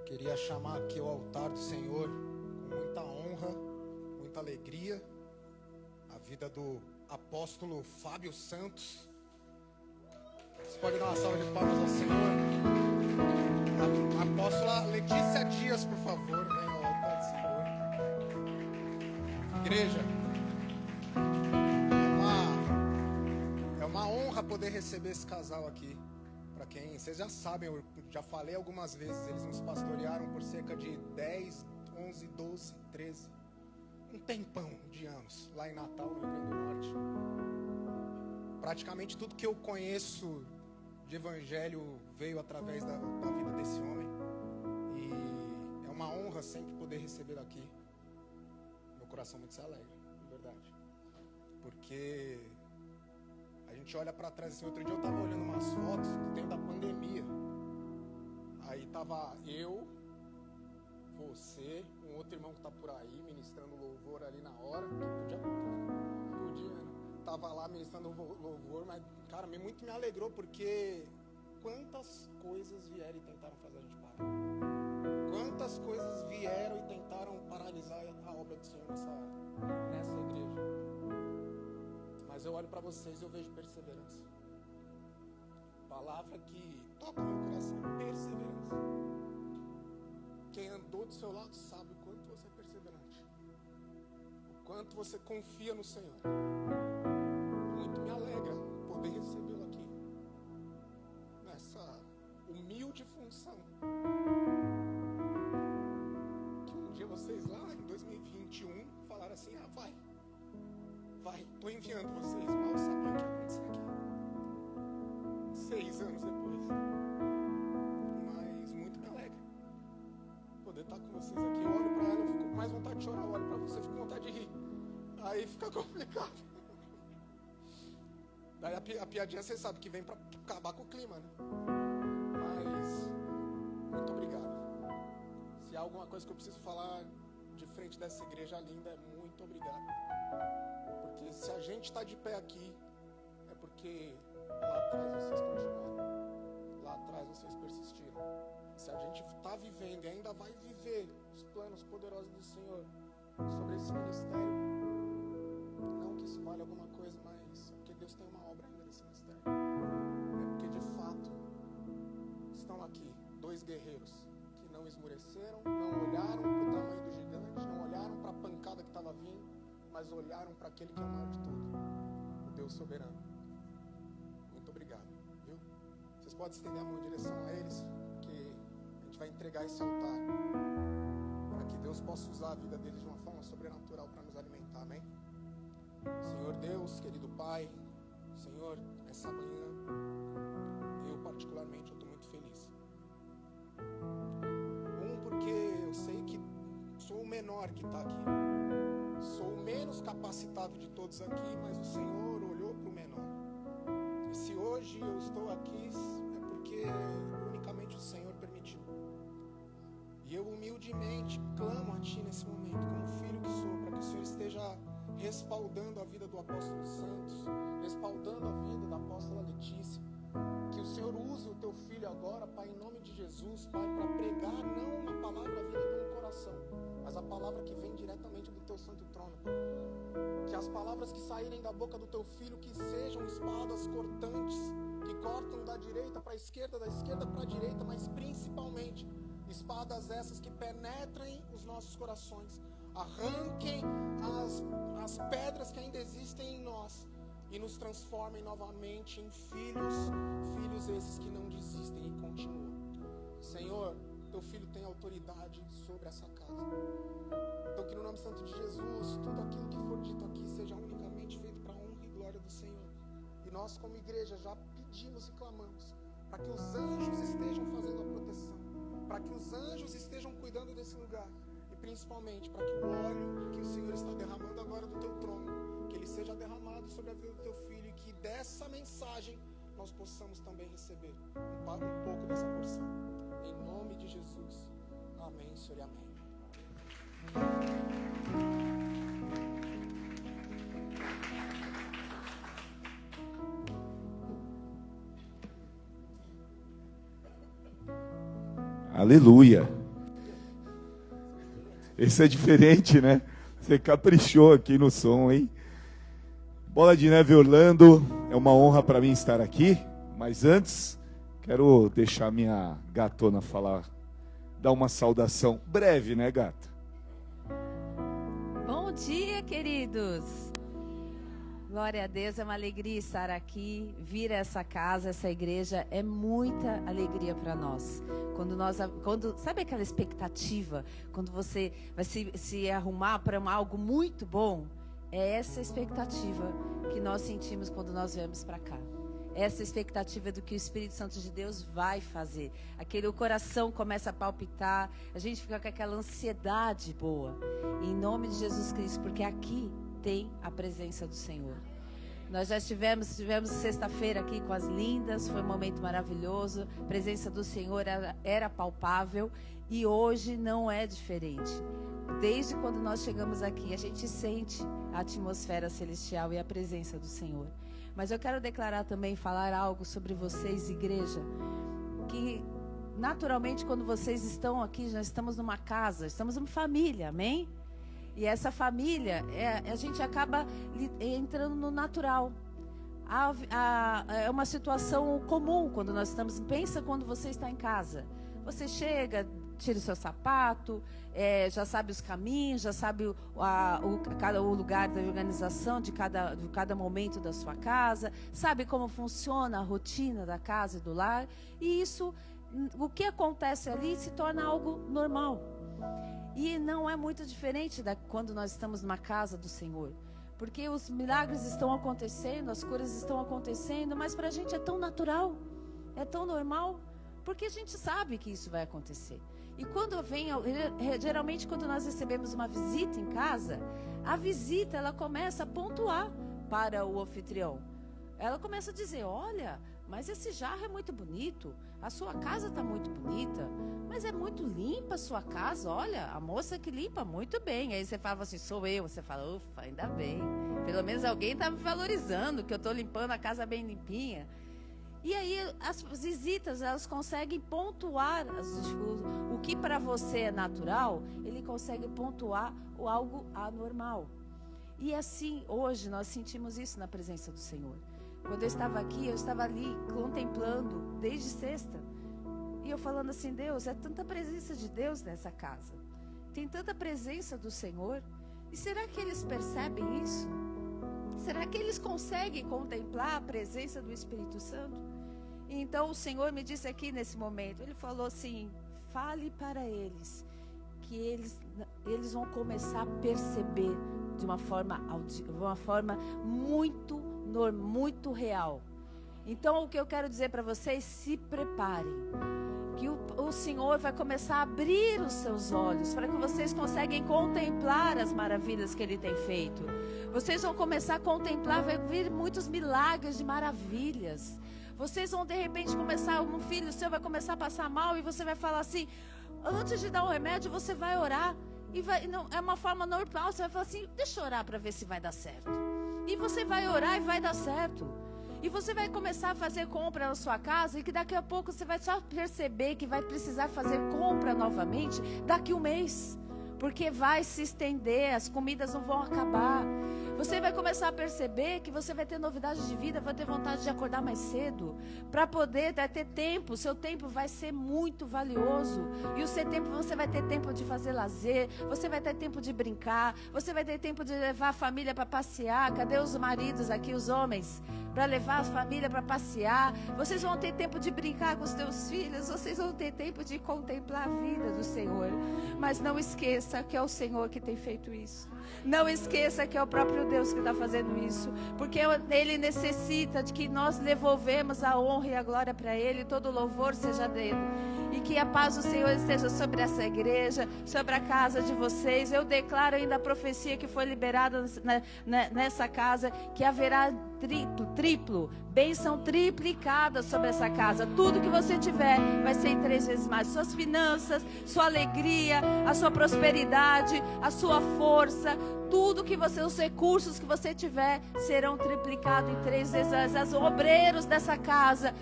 Queria chamar aqui o altar do Senhor com muita honra, muita alegria, a vida do apóstolo Fábio Santos. Você pode dar uma salva de palmas ao Senhor? A apóstola Letícia Dias, por favor, venha ao altar do Senhor. Igreja, é uma honra poder receber esse casal aqui. Para quem, vocês já sabem, eu já falei algumas vezes, eles nos pastorearam por cerca de 10, 11, 12, 13, um tempão de anos, lá em Natal, no Rio Grande do Norte. Praticamente tudo que eu conheço de evangelho veio através da vida desse homem. E é uma honra sempre poder receber aqui. Meu coração muito se alegra, de verdade. Porque a gente olha pra trás assim, outro dia eu tava olhando umas fotos do tempo da pandemia. Aí tava eu, você, um outro irmão que tá por aí, ministrando louvor ali na hora. Podia, né? Tava lá ministrando louvor, mas, cara, muito me alegrou, porque quantas coisas vieram e tentaram fazer a gente parar. Quantas coisas vieram e tentaram paralisar a obra do Senhor nessa igreja. Mas eu olho para vocês e eu vejo perseverança. Palavra que toca o meu coração, perseverança. Quem andou do seu lado sabe o quanto você é perseverante. O quanto você confia no Senhor. Muito me alegra poder recebê-lo aqui. Nessa humilde função. Que um dia vocês lá em 2021 falaram assim, vai, tô enviando vocês, mal sabia o que ia acontecer aqui. 6 anos depois. Mas muito me alegra poder estar com vocês aqui. Eu olho pra ela, eu fico com mais vontade de chorar, eu olho pra você, fico com vontade de rir. Aí fica complicado. Daí a piadinha você sabe que vem pra acabar com o clima, né? Mas muito obrigado. Se há alguma coisa que eu preciso falar de frente dessa igreja linda, é muito obrigado. Porque se a gente está de pé aqui, é porque lá atrás vocês continuaram. Lá atrás vocês persistiram. Se a gente está vivendo e ainda vai viver os planos poderosos do Senhor sobre esse ministério, não que isso vale alguma coisa, mas é porque Deus tem uma obra ainda nesse ministério. É porque de fato estão aqui 2 guerreiros que não esmureceram, não olharam para o tamanho do gigante, não olharam para a pancada que estava vindo, mas olharam para aquele que é o maior de tudo, o Deus soberano. Muito obrigado, viu? Vocês podem estender a mão em direção a eles, porque a gente vai entregar esse altar para que Deus possa usar a vida deles de uma forma sobrenatural para nos alimentar, amém? Senhor Deus, querido Pai, Senhor, essa manhã, eu particularmente estou muito feliz. Porque eu sei que sou o menor que está aqui. Sou o menos capacitado de todos aqui, mas o Senhor olhou para o menor. E se hoje eu estou aqui, é porque unicamente o Senhor permitiu. E eu humildemente clamo a Ti nesse momento, como filho que sou, para que o Senhor esteja respaldando a vida do apóstolo Santos, respaldando a vida da apóstola Letícia. Que o Senhor use o Teu filho agora, Pai, em nome de Jesus, Pai, para pregar não uma palavra vinda de um coração, mas a palavra que vem diretamente do Teu santo trono, Pai. Que as palavras que saírem da boca do Teu filho, que sejam espadas cortantes, que cortam da direita para a esquerda, da esquerda para a direita, mas principalmente espadas essas que penetrem os nossos corações, arranquem as pedras que ainda existem em nós e nos transformem novamente em filhos esses que não desistem e continuam. Senhor, Teu Filho tem autoridade sobre essa casa. Então que no nome santo de Jesus, tudo aquilo que for dito aqui seja unicamente feito para a honra e glória do Senhor. E nós como igreja já pedimos e clamamos para que os anjos estejam fazendo a proteção, para que os anjos estejam cuidando desse lugar, e principalmente para que o óleo que o Senhor está derramando agora do Teu trono, que ele seja derramado sobre a vida do Teu Filho, e que dessa mensagem nós possamos também receber um pouco dessa porção. Em nome de Jesus. Amém, Senhor, e amém. Aleluia. Esse é diferente, né? Você caprichou aqui no som, hein? Bola de Neve Orlando, é uma honra para mim estar aqui. Mas antes, quero deixar minha gatona falar, dar uma saudação breve, né, gata? Bom dia, queridos. Glória a Deus, é uma alegria estar aqui, vir a essa casa, essa igreja, é muita alegria para nós. Sabe aquela expectativa, quando você vai se arrumar para algo muito bom? É essa expectativa que nós sentimos quando nós viemos para cá. Essa expectativa do que o Espírito Santo de Deus vai fazer. O coração começa a palpitar, a gente fica com aquela ansiedade boa. Em nome de Jesus Cristo, porque aqui tem a presença do Senhor. Nós já tivemos sexta-feira aqui com as lindas, foi um momento maravilhoso, a presença do Senhor era palpável e hoje não é diferente. Desde quando nós chegamos aqui, a gente sente a atmosfera celestial e a presença do Senhor. Mas eu quero declarar também, falar algo sobre vocês, igreja, que naturalmente quando vocês estão aqui, nós estamos numa casa, estamos numa família, amém? E essa família, a gente acaba entrando no natural. É uma situação comum quando nós estamos. Pensa quando você está em casa. Você chega, tira o seu sapato, já sabe os caminhos, já sabe o lugar da organização de cada momento da sua casa, sabe como funciona a rotina da casa e do lar. E isso, o que acontece ali se torna algo normal. E não é muito diferente quando nós estamos numa casa do Senhor. Porque os milagres estão acontecendo, as curas estão acontecendo, mas para a gente é tão natural, é tão normal, porque a gente sabe que isso vai acontecer. E geralmente quando nós recebemos uma visita em casa, a visita ela começa a pontuar para o anfitrião. Ela começa a dizer, olha, mas esse jarro é muito bonito, a sua casa está muito bonita, mas é muito limpa a sua casa, olha, a moça que limpa muito bem. Aí você fala assim, sou eu, você fala, ufa, ainda bem, pelo menos alguém está me valorizando, que eu estou limpando a casa bem limpinha. E aí as visitas, elas conseguem pontuar o que para você é natural, ele consegue pontuar algo anormal. E assim, hoje nós sentimos isso na presença do Senhor. Quando eu estava aqui, eu estava ali contemplando desde sexta. E eu falando assim, Deus, é tanta presença de Deus nessa casa. Tem tanta presença do Senhor. E será que eles percebem isso? Será que eles conseguem contemplar a presença do Espírito Santo? E então o Senhor me disse aqui nesse momento, Ele falou assim, fale para eles, que eles vão começar a perceber de uma forma muito real. Então o que eu quero dizer para vocês, se preparem, que o Senhor vai começar a abrir os seus olhos, para que vocês conseguem contemplar as maravilhas que Ele tem feito. Vocês vão começar a contemplar, vai vir muitos milagres de maravilhas. Vocês vão de repente começar, um filho seu vai começar a passar mal e você vai falar assim, antes de dar o remédio você vai orar. E não, é uma forma normal, você vai falar assim, deixa eu orar para ver se vai dar certo. E você vai orar e vai dar certo. E você vai começar a fazer compra na sua casa e que daqui a pouco você vai só perceber que vai precisar fazer compra novamente daqui um mês. Porque vai se estender, as comidas não vão acabar. Você vai começar a perceber que você vai ter novidade de vida, vai ter vontade de acordar mais cedo. Para poder ter tempo, o seu tempo vai ser muito valioso. E o seu tempo, você vai ter tempo de fazer lazer, você vai ter tempo de brincar, você vai ter tempo de levar a família para passear. Cadê os maridos aqui, os homens? Para levar a família para passear. Vocês vão ter tempo de brincar com os teus filhos, vocês vão ter tempo de contemplar a vida do Senhor. Mas não esqueça que é o Senhor que tem feito isso. Não esqueça que é o próprio Deus que está fazendo isso. Porque Ele necessita de que nós devolvemos a honra e a glória para Ele. Todo louvor seja dele. E que a paz do Senhor esteja sobre essa igreja, sobre a casa de vocês. Eu declaro ainda a profecia que foi liberada nessa casa, que haverá triplo, bênção triplicada sobre essa casa. Tudo que você tiver vai ser em 3 vezes mais. Suas finanças, sua alegria, a sua prosperidade, a sua força, tudo que você, os recursos que você tiver serão triplicados em 3 vezes mais. Os obreiros dessa casa,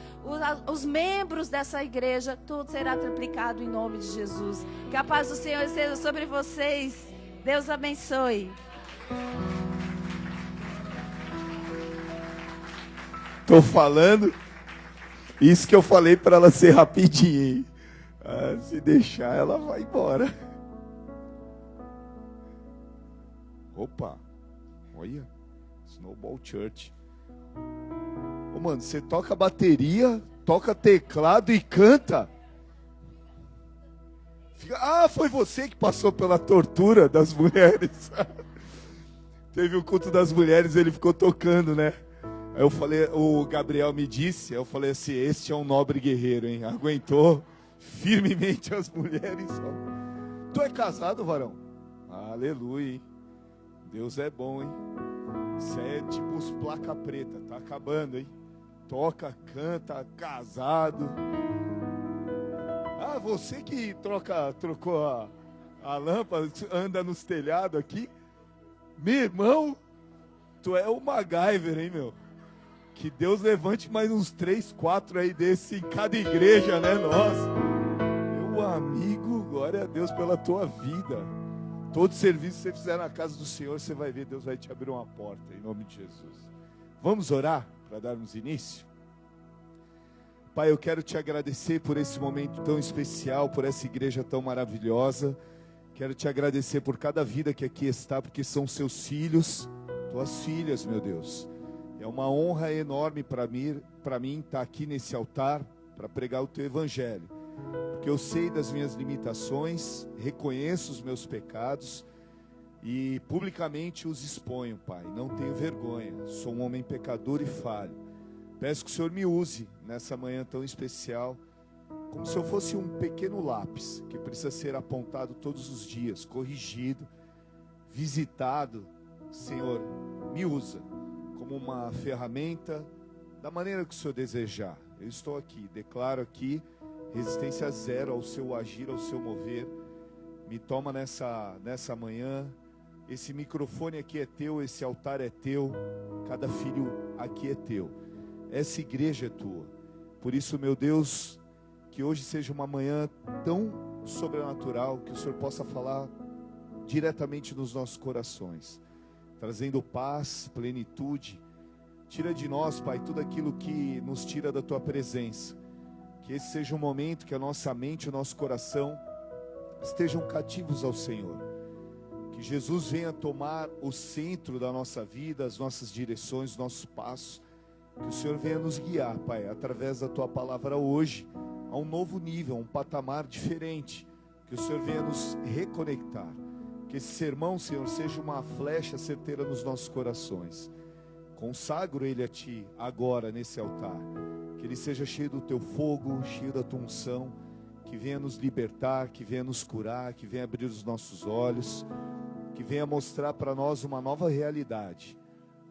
os membros dessa igreja, tudo será triplicado em nome de Jesus. Que a paz do Senhor esteja sobre vocês. Deus abençoe. Tô falando isso que eu falei para ela ser rapidinho, hein? Se deixar, ela vai embora. Opa, olha, Snowball Church. Ô, mano, você toca bateria, toca teclado e canta? Foi você que passou pela tortura das mulheres. Teve o culto das mulheres, ele ficou tocando, né? Aí eu falei, o Gabriel me disse, eu falei assim, este é um nobre guerreiro, hein? Aguentou firmemente as mulheres. Tu é casado, varão? Aleluia, hein? Deus é bom, hein? Isso é tipo os placa preta, tá acabando, hein? Toca, canta, casado. Você que trocou a lâmpada, anda nos telhados aqui. Meu irmão, tu é o MacGyver, hein, meu? Que Deus levante mais uns 3, 4 aí desse em cada igreja, né, nós? Meu amigo, glória a Deus pela tua vida. Todo serviço que você fizer na casa do Senhor, você vai ver, Deus vai te abrir uma porta, em nome de Jesus. Vamos orar para darmos início? Pai, eu quero te agradecer por esse momento tão especial, por essa igreja tão maravilhosa. Quero te agradecer por cada vida que aqui está, porque são seus filhos, tuas filhas, meu Deus. É uma honra enorme para mim estar aqui nesse altar para pregar o teu evangelho. Porque eu sei das minhas limitações, reconheço os meus pecados e publicamente os exponho, Pai. Não tenho vergonha, sou um homem pecador e falho. Peço que o Senhor me use nessa manhã tão especial, como se eu fosse um pequeno lápis que precisa ser apontado todos os dias, corrigido, visitado. Senhor, me usa como uma ferramenta da maneira que o Senhor desejar. Eu estou aqui, declaro aqui resistência zero ao seu agir, ao seu mover. Me toma nessa manhã. Esse microfone aqui é teu, esse altar é teu, cada filho aqui é teu. Essa igreja é tua. Por isso, meu Deus, que hoje seja uma manhã tão sobrenatural, que o Senhor possa falar diretamente nos nossos corações, trazendo paz, plenitude. Tira de nós, Pai, tudo aquilo que nos tira da tua presença. Que esse seja um momento que a nossa mente e o nosso coração estejam cativos ao Senhor. Que Jesus venha tomar o centro da nossa vida, as nossas direções, os nossos passos. Que o Senhor venha nos guiar, Pai, através da tua palavra hoje, a um novo nível, a um patamar diferente. Que o Senhor venha nos reconectar. Que esse sermão, Senhor, seja uma flecha certeira nos nossos corações. Consagro ele a Ti agora nesse altar. Que ele seja cheio do Teu fogo, cheio da Tua unção. Que venha nos libertar, que venha nos curar, que venha abrir os nossos olhos. Que venha mostrar para nós uma nova realidade.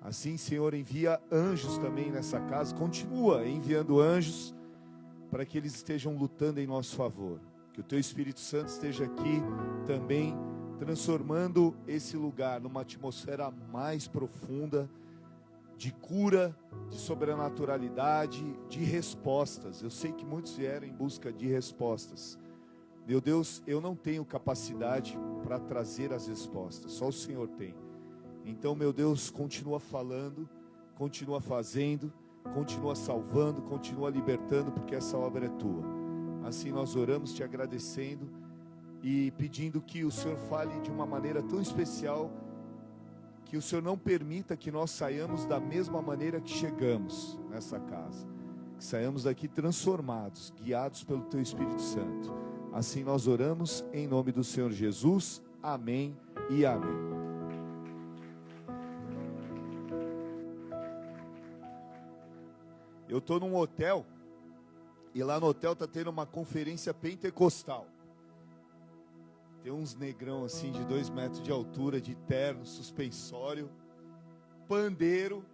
Assim, Senhor, envia anjos também nessa casa. Continua enviando anjos para que eles estejam lutando em nosso favor. Que o Teu Espírito Santo esteja aqui também, transformando esse lugar numa atmosfera mais profunda, de cura, de sobrenaturalidade, de respostas. Eu sei que muitos vieram em busca de respostas. Meu Deus, eu não tenho capacidade para trazer as respostas, só o Senhor tem. Então, meu Deus, continua falando, continua fazendo, continua salvando, continua libertando, porque essa obra é Tua. Assim nós oramos te agradecendo e pedindo que o Senhor fale de uma maneira tão especial, que o Senhor não permita que nós saiamos da mesma maneira que chegamos nessa casa. Que saiamos daqui transformados, guiados pelo Teu Espírito Santo. Assim nós oramos em nome do Senhor Jesus. Amém e amém. Eu estou num hotel, e lá no hotel está tendo uma conferência pentecostal. Tem uns negrão assim de 2 metros de altura, de terno, suspensório, pandeiro,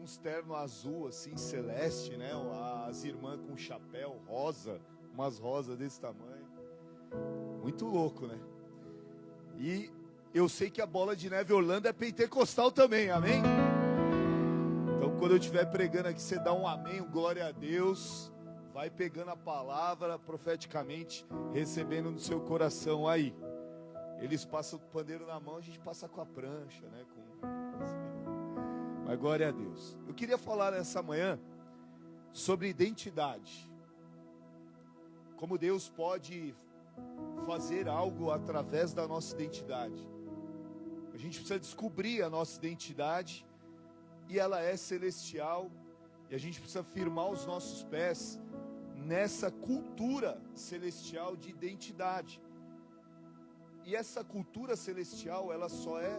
uns ternos azul, assim, celeste, né? As irmãs com chapéu rosa, umas rosas desse tamanho. Muito louco, né? E eu sei que a Bola de Neve Orlando é pentecostal também, amém? Então, quando eu estiver pregando aqui, você dá um amém, um glória a Deus. Vai pegando a palavra profeticamente, recebendo no seu coração aí. Eles passam com o pandeiro na mão, a gente passa com a prancha, né? Mas glória a Deus. Eu queria falar nessa manhã sobre identidade. Como Deus pode fazer algo através da nossa identidade. A gente precisa descobrir a nossa identidade, e ela é celestial, e a gente precisa firmar os nossos pés nessa cultura celestial de identidade. E essa cultura celestial, ela só é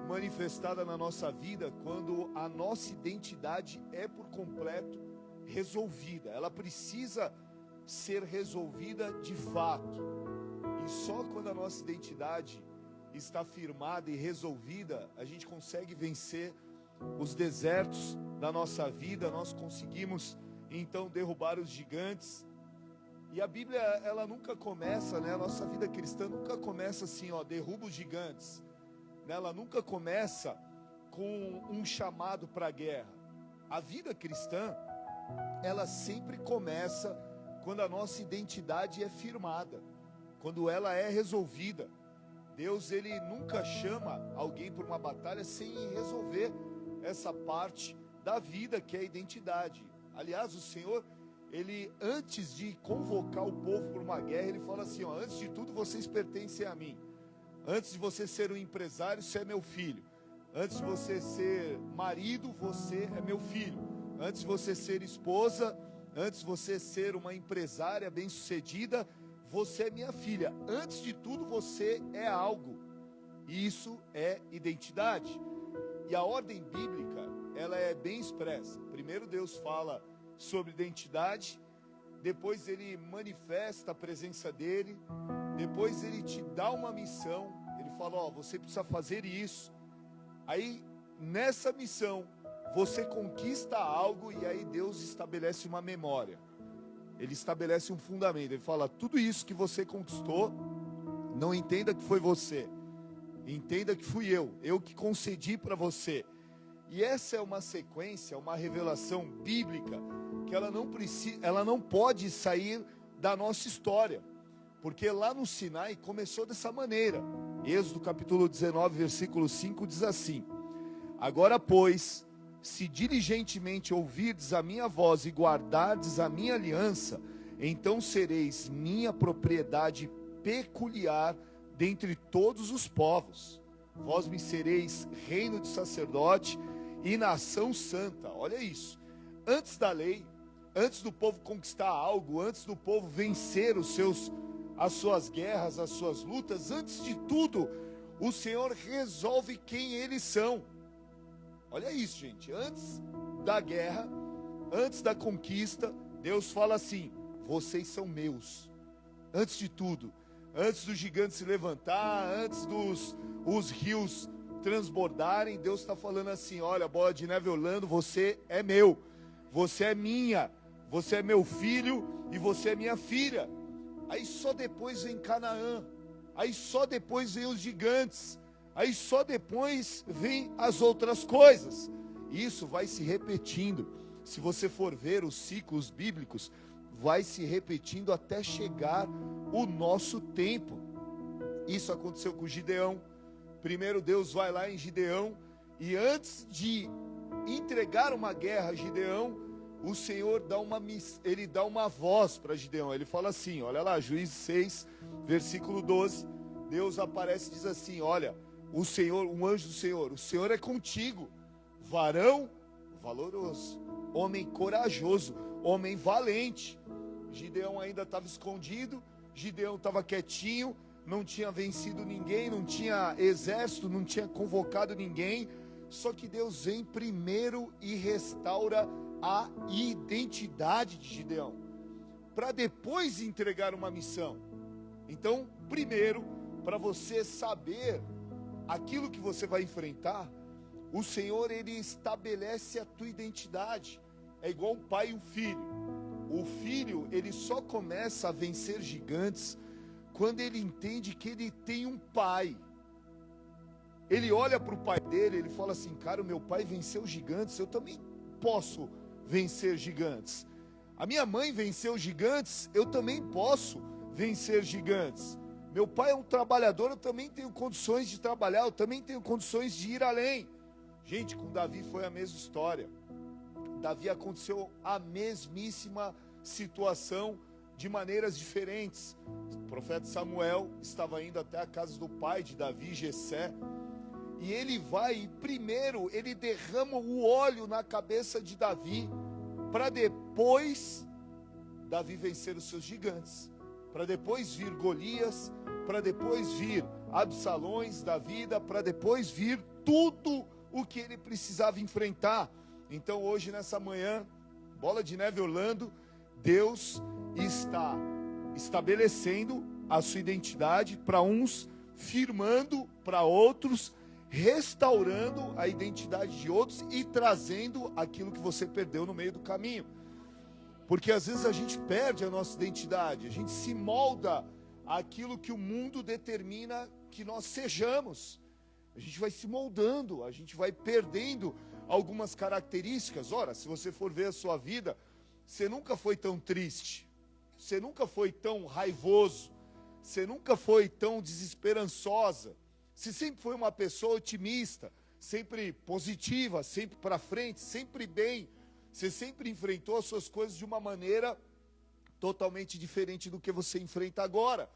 manifestada na nossa vida quando a nossa identidade é por completo resolvida. Ela precisa ser resolvida de fato. E só quando a nossa identidade está firmada e resolvida, a gente consegue vencer os desertos da nossa vida, nós conseguimos então derrubar os gigantes. E a Bíblia, ela nunca começa, né? A nossa vida cristã nunca começa assim, ó, derruba os gigantes. Ela nunca começa com um chamado para a guerra. A vida cristã, ela sempre começa quando a nossa identidade é firmada, quando ela é resolvida. Deus, ele nunca chama alguém para uma batalha sem resolver essa parte da vida que é a identidade. Aliás, o Senhor, ele, antes de convocar o povo para uma guerra, ele fala assim, ó, antes de tudo vocês pertencem a mim. Antes de você ser um empresário, você é meu filho. Antes de você ser marido, você é meu filho. Antes de você ser esposa, antes de você ser uma empresária bem-sucedida, você é minha filha. Antes de tudo, você é algo. E isso é identidade. E a ordem bíblica, ela é bem expressa. Primeiro Deus fala sobre identidade, depois ele manifesta a presença dele, depois ele te dá uma missão, ele fala, ó, você precisa fazer isso. Aí, nessa missão, você conquista algo e aí Deus estabelece uma memória. Ele estabelece um fundamento, ele fala, tudo isso que você conquistou, não entenda que foi você, entenda que fui eu que concedi para você. E essa é uma sequência, uma revelação bíblica, que ela não pode sair da nossa história, porque lá no Sinai começou dessa maneira. Êxodo capítulo 19, versículo 5 diz assim, agora pois, se diligentemente ouvirdes a minha voz e guardardes a minha aliança, então sereis minha propriedade peculiar dentre todos os povos. Vós me sereis reino de sacerdote e nação santa. Olha isso. Antes da lei, antes do povo conquistar algo, antes do povo vencer as suas guerras, as suas lutas, antes de tudo, o Senhor resolve quem eles são. Olha isso, gente. Antes da guerra, antes da conquista, Deus fala assim, vocês são meus. Antes de tudo, antes do gigante se levantar, antes os rios transbordarem, Deus está falando assim, olha, Bola de Neve Orlando, você é meu, você é minha, você é meu filho e você é minha filha. Aí só depois vem Canaã, aí só depois vem os gigantes, aí só depois vem as outras coisas. Isso vai se repetindo. Se você for ver os ciclos bíblicos, vai se repetindo até chegar o nosso tempo. Isso aconteceu com Gideão. Primeiro Deus vai lá em Gideão, e antes de entregar uma guerra a Gideão, o Senhor ele dá uma voz para Gideão. Ele fala assim, olha lá, Juízes 6, versículo 12, Deus aparece e diz assim, olha, o Senhor, um anjo do Senhor, o Senhor é contigo, varão valoroso, homem corajoso, homem valente. Gideão ainda estava escondido, Gideão estava quietinho, não tinha vencido ninguém, não tinha exército, não tinha convocado ninguém. Só que Deus vem primeiro e restaura a identidade de Gideão, para depois entregar uma missão. Então, primeiro, para você saber aquilo que você vai enfrentar, O Senhor, Ele estabelece a tua identidade. É igual um pai e um filho. O filho, ele só começa a vencer gigantes quando ele entende que ele tem um pai. Ele olha para o pai dele, ele fala assim, cara, o meu pai venceu gigantes, eu também posso vencer gigantes. A minha mãe venceu gigantes, eu também posso vencer gigantes. Meu pai é um trabalhador, eu também tenho condições de trabalhar, eu também tenho condições de ir além. Gente, com Davi foi a mesma história. Davi aconteceu a mesmíssima situação de maneiras diferentes. O profeta Samuel estava indo até a casa do pai de Davi, Jessé, e ele vai e primeiro ele derrama o óleo na cabeça de Davi, para depois Davi vencer os seus gigantes, para depois vir Golias, para depois vir Absalões da vida, para depois vir tudo o que ele precisava enfrentar. Então hoje nessa manhã, Bola de Neve Orlando, Deus está estabelecendo a sua identidade para uns, firmando para outros, restaurando a identidade de outros e trazendo aquilo que você perdeu no meio do caminho. Porque às vezes a gente perde a nossa identidade, a gente se molda àquilo que o mundo determina que nós sejamos. A gente vai se moldando, a gente vai perdendo algumas características. Ora, se você for ver a sua vida, você nunca foi tão triste, você nunca foi tão raivoso, você nunca foi tão desesperançosa. Você sempre foi uma pessoa otimista, sempre positiva, sempre para frente, sempre bem. Você sempre enfrentou as suas coisas de uma maneira totalmente diferente do que você enfrenta agora.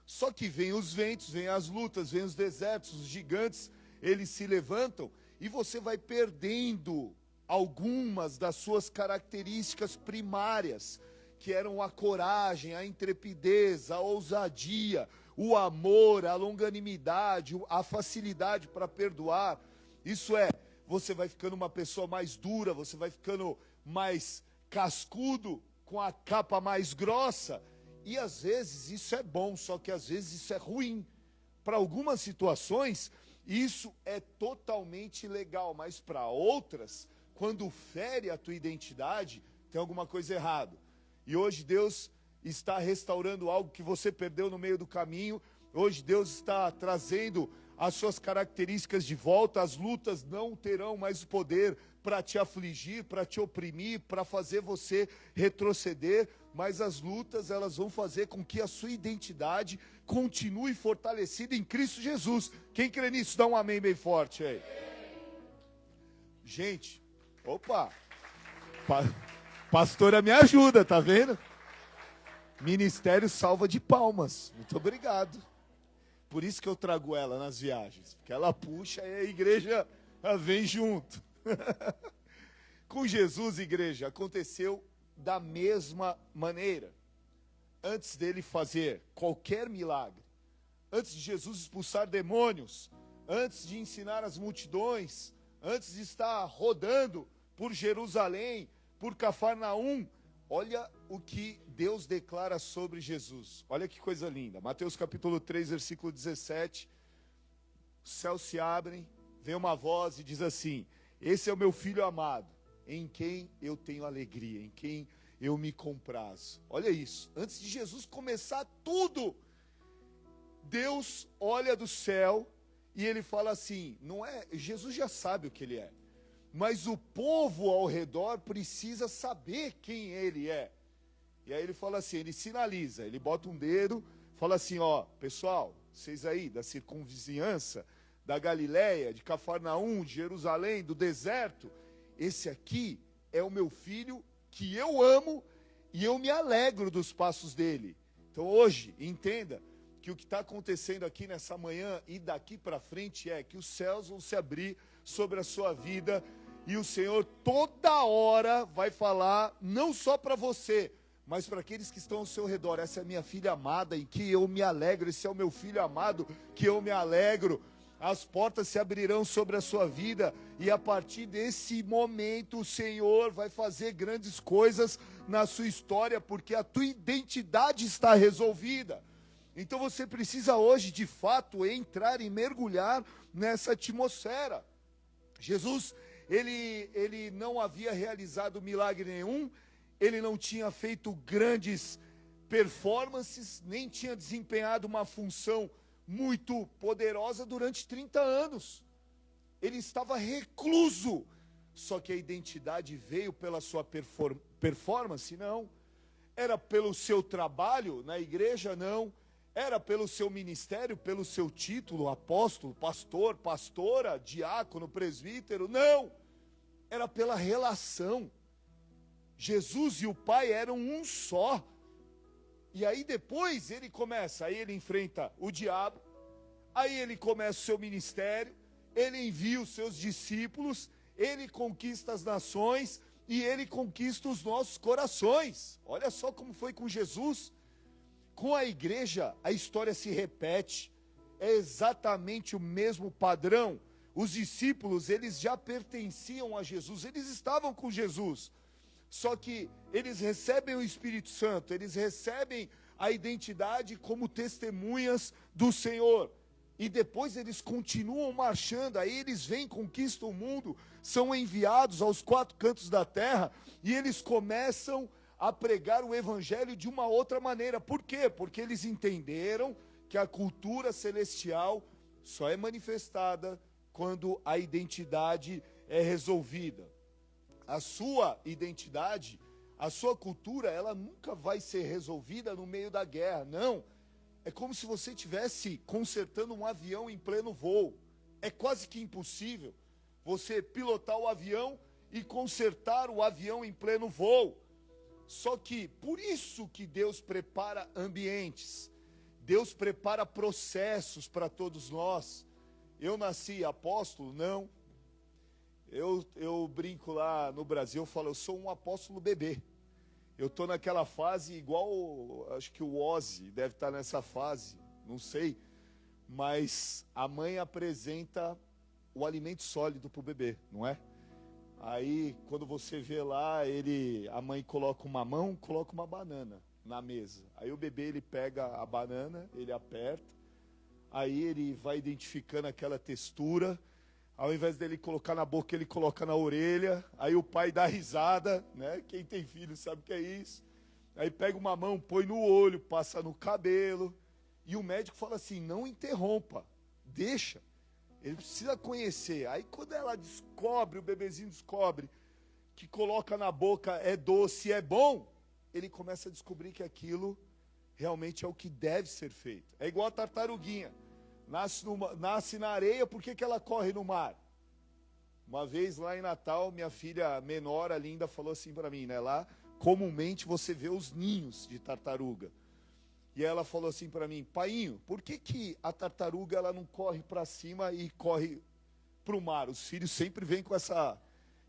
Só que vem os ventos, vem as lutas, vem os desertos, os gigantes, eles se levantam e você vai perdendo algumas das suas características primárias, que eram a coragem, a intrepidez, a ousadia, o amor, a longanimidade, a facilidade para perdoar. Isso é, você vai ficando uma pessoa mais dura, você vai ficando mais cascudo, com a capa mais grossa. E às vezes isso é bom, só que às vezes isso é ruim. Para algumas situações, isso é totalmente legal, mas para outras, quando fere a tua identidade, tem alguma coisa errada. E hoje Deus está restaurando algo que você perdeu no meio do caminho. Hoje Deus está trazendo as suas características de volta. As lutas não terão mais o poder para te afligir, para te oprimir, para fazer você retroceder. Mas as lutas, elas vão fazer com que a sua identidade continue fortalecida em Cristo Jesus. Quem crê nisso, dá um amém bem forte aí. Gente, opa, pastora me ajuda, tá vendo? Ministério salva de palmas. Muito obrigado. Por isso que eu trago ela nas viagens, porque ela puxa e a igreja vem junto. Com Jesus, igreja, aconteceu da mesma maneira. Antes dele fazer qualquer milagre, antes de Jesus expulsar demônios, antes de ensinar as multidões, antes de estar rodando por Jerusalém, por Cafarnaum, olha o que Deus declara sobre Jesus. Olha que coisa linda. Mateus capítulo 3, versículo 17. Os céus se abrem, vem uma voz e diz assim: esse é o meu filho amado, em quem eu tenho alegria, em quem eu me comprazo. Olha isso. Antes de Jesus começar tudo, Deus olha do céu e ele fala assim, não é, Jesus já sabe o que ele é, mas o povo ao redor precisa saber quem ele é. E aí ele fala assim, ele sinaliza, ele bota um dedo, fala assim, ó, pessoal, vocês aí da circunvizinhança, da Galileia, de Cafarnaum, de Jerusalém, do deserto, esse aqui é o meu filho que eu amo e eu me alegro dos passos dele. Então hoje, entenda que o que está acontecendo aqui nessa manhã e daqui para frente é que os céus vão se abrir sobre a sua vida e o Senhor toda hora vai falar, não só para você, mas para aqueles que estão ao seu redor. Essa é a minha filha amada em que eu me alegro, esse é o meu filho amado que eu me alegro. As portas se abrirão sobre a sua vida e a partir desse momento o Senhor vai fazer grandes coisas na sua história, porque a tua identidade está resolvida. Então você precisa hoje de fato entrar e mergulhar nessa atmosfera. Jesus, ele não havia realizado milagre nenhum, ele não tinha feito grandes performances, nem tinha desempenhado uma função muito poderosa durante 30 anos. Ele estava recluso. Só que a identidade veio pela sua performance? Não. Era pelo seu trabalho na igreja? Não. Era pelo seu ministério, pelo seu título, apóstolo, pastor, pastora, diácono, presbítero? Não. Era pela relação. Jesus e o Pai eram um só. E aí depois ele começa, aí ele enfrenta o diabo, aí ele começa o seu ministério, ele envia os seus discípulos, ele conquista as nações e ele conquista os nossos corações. Olha só como foi com Jesus. Com a igreja, a história se repete, é exatamente o mesmo padrão. Os discípulos, eles já pertenciam a Jesus, eles estavam com Jesus. Só que eles recebem o Espírito Santo, eles recebem a identidade como testemunhas do Senhor. E depois eles continuam marchando, aí eles vêm, conquistam o mundo, são enviados aos 4 cantos da terra, e eles começam a pregar o evangelho de uma outra maneira. Por quê? Porque eles entenderam que a cultura celestial só é manifestada quando a identidade é resolvida. A sua identidade, a sua cultura, ela nunca vai ser resolvida no meio da guerra, não. É como se você estivesse consertando um avião em pleno voo. É quase que impossível você pilotar o avião e consertar o avião em pleno voo. Só que, por isso que Deus prepara ambientes, Deus prepara processos para todos nós. Eu nasci apóstolo? Não. Eu brinco lá no Brasil, eu falo, eu sou um apóstolo bebê. Eu estou naquela fase igual, acho que o Ozzy deve estar nessa fase, não sei. Mas a mãe apresenta o alimento sólido para o bebê, não é? Aí, quando você vê lá, a mãe coloca uma mão, coloca uma banana na mesa. Aí o bebê, ele pega a banana, ele aperta, aí ele vai identificando aquela textura. Ao invés dele colocar na boca, ele coloca na orelha. Aí o pai dá risada, né? Quem tem filho sabe o que é isso. Aí pega uma mão, põe no olho, passa no cabelo. E o médico fala assim, não interrompa, deixa. Ele precisa conhecer. Aí quando ela descobre, o bebezinho descobre, que coloca na boca é doce, é bom, ele começa a descobrir que aquilo realmente é o que deve ser feito. É igual a tartaruguinha. Nasce na areia, por que ela corre no mar? Uma vez lá em Natal, minha filha menor, a Linda, falou assim para mim, né? Lá, comumente você vê os ninhos de tartaruga. E ela falou assim para mim, painho, por que a tartaruga ela não corre para cima e corre para o mar? Os filhos sempre vêm com essa...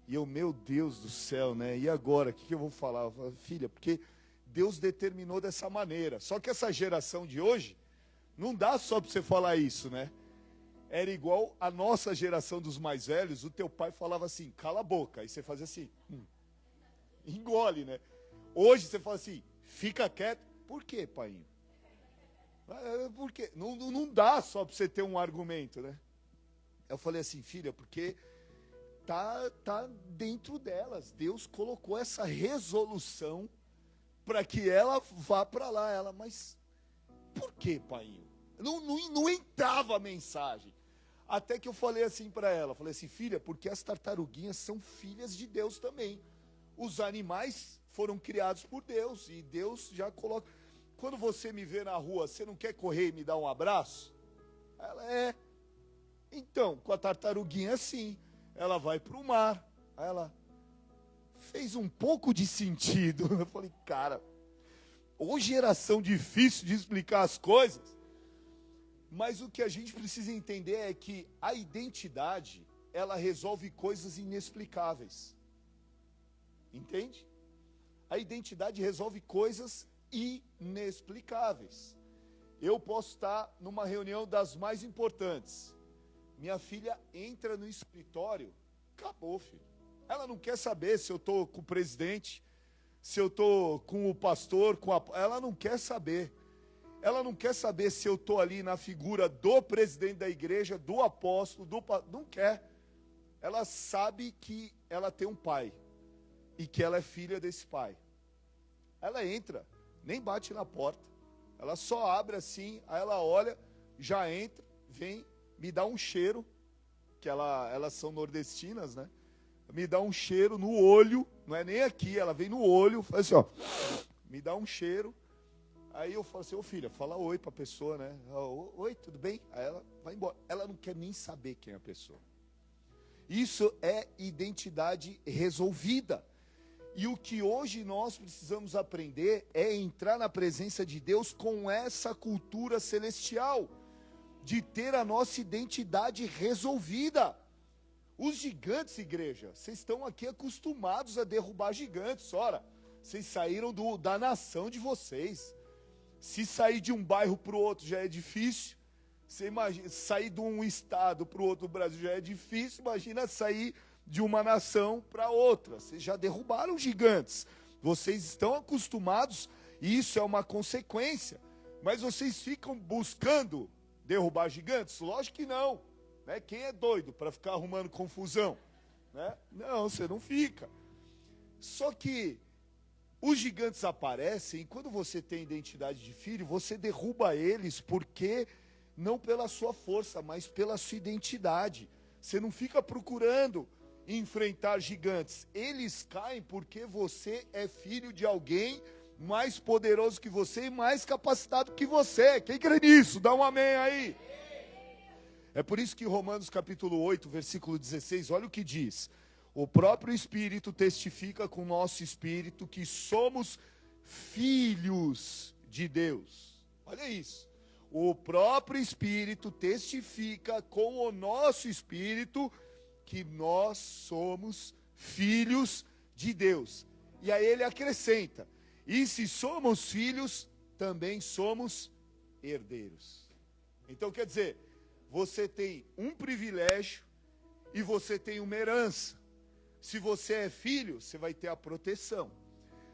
E eu, meu Deus do céu, né? E agora, o que eu vou falar? Eu falo, filha, porque Deus determinou dessa maneira. Só que essa geração de hoje, não dá só para você falar isso, né? Era igual a nossa geração dos mais velhos, o teu pai falava assim, cala a boca. Aí você fazia assim, engole, né? Hoje você fala assim, fica quieto. Por quê, painho? Por quê? Não dá só para você ter um argumento, né? Eu falei assim, filha, porque tá dentro delas. Deus colocou essa resolução para que ela vá para lá. Ela, mas por quê, painho? Não entrava a mensagem. Até que eu falei assim para ela, falei assim, filha, porque as tartaruguinhas são filhas de Deus também. Os animais foram criados por Deus e Deus já coloca... Quando você me vê na rua, você não quer correr e me dar um abraço? Ela é. Então, com a tartaruguinha sim, ela vai para o mar. Aí ela fez um pouco de sentido. Eu falei, cara, ou geração difícil de explicar as coisas. Mas o que a gente precisa entender é que a identidade, ela resolve coisas inexplicáveis. Entende? A identidade resolve coisas inexplicáveis. Eu posso estar numa reunião das mais importantes. Minha filha entra no escritório, acabou, filho. Ela não quer saber se eu estou com o presidente, se eu estou com o pastor, ela não quer saber. Ela não quer saber se eu estou ali na figura do presidente da igreja, do apóstolo, não quer. ela sabe que ela tem um pai e que ela é filha desse pai. Ela entra, nem bate na porta, ela só abre assim, aí ela olha, já entra, vem, me dá um cheiro, que elas são nordestinas, né? Me dá um cheiro no olho, não é nem aqui, ela vem no olho, faz assim, ó, me dá um cheiro. Aí eu falo assim, ô filha, fala oi pra pessoa, né? Oi, tudo bem? Aí ela vai embora. Ela não quer nem saber quem é a pessoa. Isso é identidade resolvida. E o que hoje nós precisamos aprender é entrar na presença de Deus com essa cultura celestial, de ter a nossa identidade resolvida. Os gigantes, igreja, vocês estão aqui acostumados a derrubar gigantes. Ora, vocês saíram da nação de vocês. Se sair de um bairro para o outro já é difícil. Você imagina, sair de um estado para o outro do Brasil já é difícil. Imagina sair de uma nação para outra. Vocês já derrubaram gigantes. Vocês estão acostumados e isso é uma consequência. Mas vocês ficam buscando derrubar gigantes? Lógico que não. Né? Quem é doido para ficar arrumando confusão? Né? Não, você não fica. Só que os gigantes aparecem e quando você tem identidade de filho, você derruba eles porque não pela sua força, mas pela sua identidade. Você não fica procurando enfrentar gigantes. Eles caem porque você é filho de alguém mais poderoso que você e mais capacitado que você. Quem crê nisso? Dá um amém aí. É por isso que Romanos capítulo 8, versículo 16, olha o que diz. O próprio Espírito testifica com o nosso espírito que somos filhos de Deus. Olha isso. O próprio Espírito testifica com o nosso espírito que nós somos filhos de Deus. E aí ele acrescenta, e se somos filhos, também somos herdeiros. Então quer dizer, você tem um privilégio e você tem uma herança. Se você é filho, você vai ter a proteção,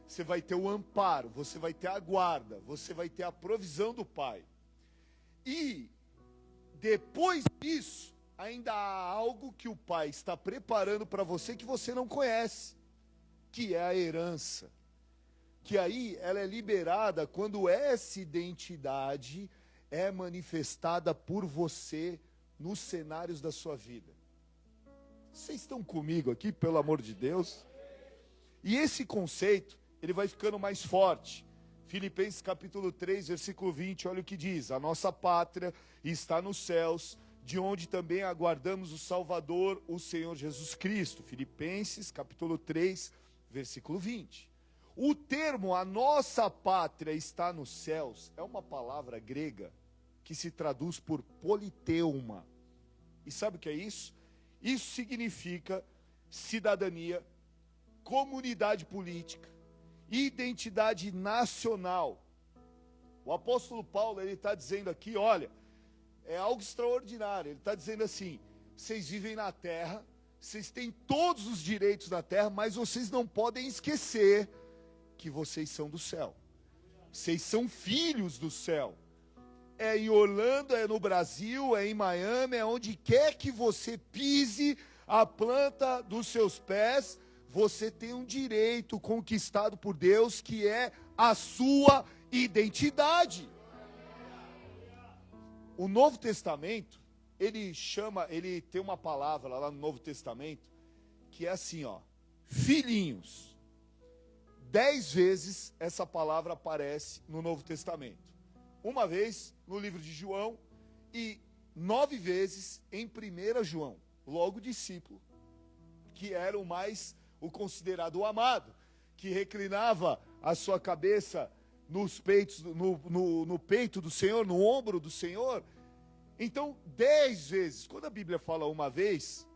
você vai ter o amparo, você vai ter a guarda, você vai ter a provisão do Pai. E depois disso, ainda há algo que o Pai está preparando para você que você não conhece, que é a herança. Que aí ela é liberada quando essa identidade é manifestada por você nos cenários da sua vida. Vocês estão comigo aqui, pelo amor de Deus? E esse conceito, ele vai ficando mais forte. Filipenses capítulo 3, versículo 20, olha o que diz. A nossa pátria está nos céus, de onde também aguardamos o Salvador, o Senhor Jesus Cristo. Filipenses capítulo 3, versículo 20. O termo a nossa pátria está nos céus é uma palavra grega que se traduz por politeuma. E sabe o que é isso? Isso significa cidadania, comunidade política, identidade nacional. O apóstolo Paulo, ele está dizendo aqui, olha, é algo extraordinário. Ele está dizendo assim, vocês vivem na terra, vocês têm todos os direitos na terra, mas vocês não podem esquecer que vocês são do céu. Vocês são filhos do céu. É em Orlando, é no Brasil, é em Miami, é onde quer que você pise a planta dos seus pés, você tem um direito conquistado por Deus, que é a sua identidade. O Novo Testamento, ele tem uma palavra lá no Novo Testamento, que é assim, ó, filhinhos. 10 vezes essa palavra aparece no Novo Testamento. Uma vez no livro de João e 9 vezes em 1 João, logo discípulo, que era o considerado o amado, que reclinava a sua cabeça nos peitos, no peito do Senhor, no ombro do Senhor. Então, 10 vezes, quando a Bíblia fala uma vez,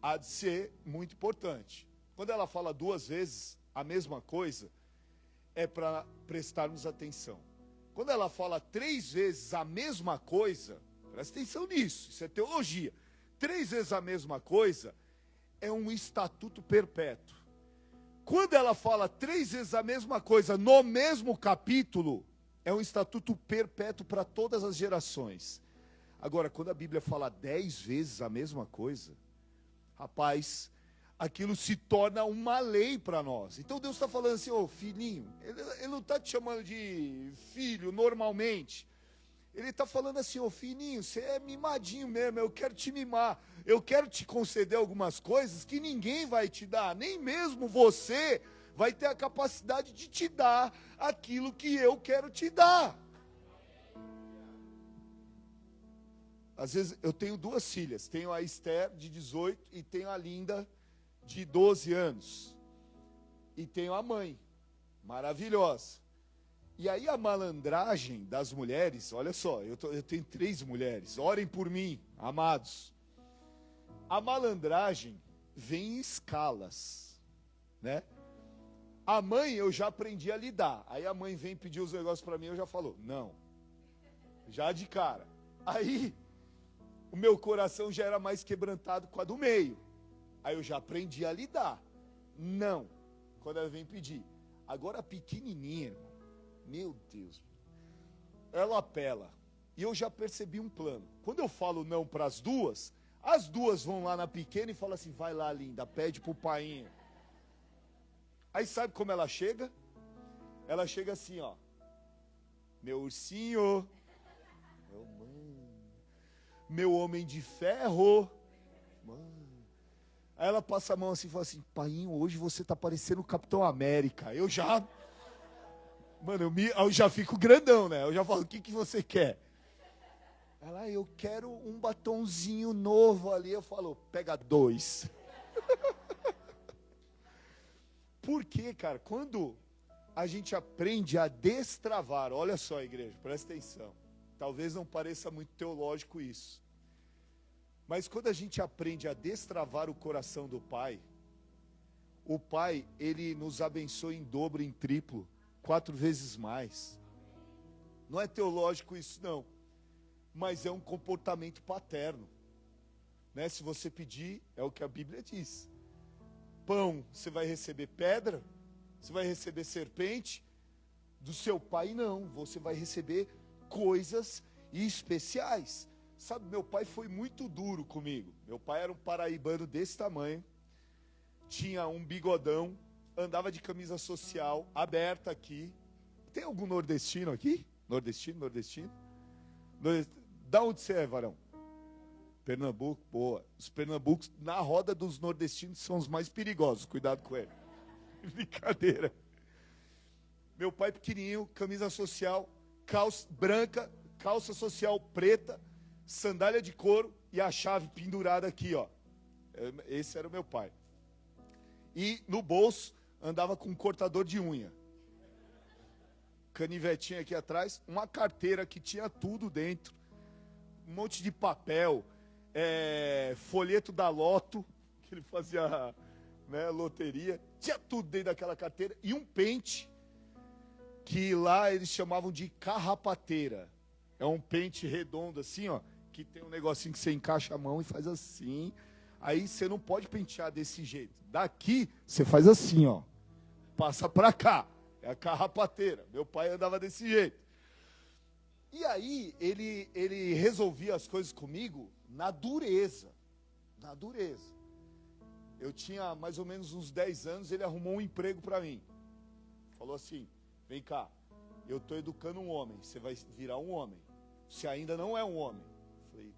há de ser muito importante. Quando ela fala 2 vezes a mesma coisa, é para prestarmos atenção. Quando ela fala 3 vezes a mesma coisa, presta atenção nisso, isso é teologia. 3 vezes a mesma coisa é um estatuto perpétuo. Quando ela fala 3 vezes a mesma coisa no mesmo capítulo, é um estatuto perpétuo para todas as gerações. Agora, quando a Bíblia fala 10 vezes a mesma coisa, rapaz, aquilo se torna uma lei para nós. Então Deus está falando assim, ô filhinho, ele não está te chamando de filho normalmente. Ele está falando assim, ô filhinho, você é mimadinho mesmo, eu quero te mimar. Eu quero te conceder algumas coisas que ninguém vai te dar, nem mesmo você vai ter a capacidade de te dar aquilo que eu quero te dar. Às vezes eu tenho duas filhas, tenho a Esther de 18 e tenho a Linda de 12 anos. E tenho a mãe, maravilhosa. E aí a malandragem das mulheres, olha só, eu tenho 3 mulheres, orem por mim, amados. A malandragem vem em escalas, né? A mãe eu já aprendi a lidar. Aí a mãe vem pedir os negócios para mim, eu já falo, não. Já de cara. Aí o meu coração já era mais quebrantado com a do meio. Aí eu já aprendi a lidar. Não. Quando ela vem pedir. Agora a pequenininha, irmão, meu Deus, ela apela. E eu já percebi um plano. Quando eu falo não para as duas vão lá na pequena e falam assim, vai lá, linda, pede pro painho. Aí sabe como ela chega? Ela chega assim, ó. Meu ursinho. Meu homem de ferro. Mano. Aí ela passa a mão assim e fala assim, painho, hoje você tá parecendo o Capitão América. Eu já... Mano, eu já fico grandão, né? Eu já falo, o que você quer? Ela, eu quero um batonzinho novo ali. Eu falo, pega 2. Por quê, cara? Quando a gente aprende a destravar, olha só, igreja, presta atenção. Talvez não pareça muito teológico isso. Mas quando a gente aprende a destravar o coração do Pai, o Pai, Ele nos abençoa em dobro, em triplo, 4 vezes mais. Não é teológico isso, não. Mas é um comportamento paterno. Né? Se você pedir, é o que a Bíblia diz. Pão, você vai receber pedra, você vai receber serpente. Do seu pai, não. Você vai receber coisas especiais. Sabe, meu pai foi muito duro comigo. Meu pai era um paraibano desse tamanho. Tinha um bigodão. Andava de camisa social, aberta aqui. Tem algum nordestino aqui? Nordestino? Da onde você é, varão? Pernambuco, boa. Os pernambucos, na roda dos nordestinos, são os mais perigosos. Cuidado com ele. Brincadeira. Meu pai pequenininho, camisa social, calça branca, calça social preta, sandália de couro e a chave pendurada aqui, ó. Esse era o meu pai. E no bolso, andava com um cortador de unha. Canivetinha aqui atrás, uma carteira que tinha tudo dentro. Um monte de papel, folheto da Loto, que ele fazia, né, loteria. Tinha tudo dentro daquela carteira. E um pente, que lá eles chamavam de carrapateira. É um pente redondo assim, ó, que tem um negocinho que você encaixa a mão e faz assim. Aí você não pode pentear desse jeito. Daqui, você faz assim, ó. Passa pra cá. É a carrapateira. Meu pai andava desse jeito. E aí, ele resolvia as coisas comigo na dureza. Na dureza. Eu tinha mais ou menos uns 10 anos, ele arrumou um emprego pra mim. Falou assim, vem cá, eu tô educando um homem, você vai virar um homem. Você ainda não é um homem. Falei,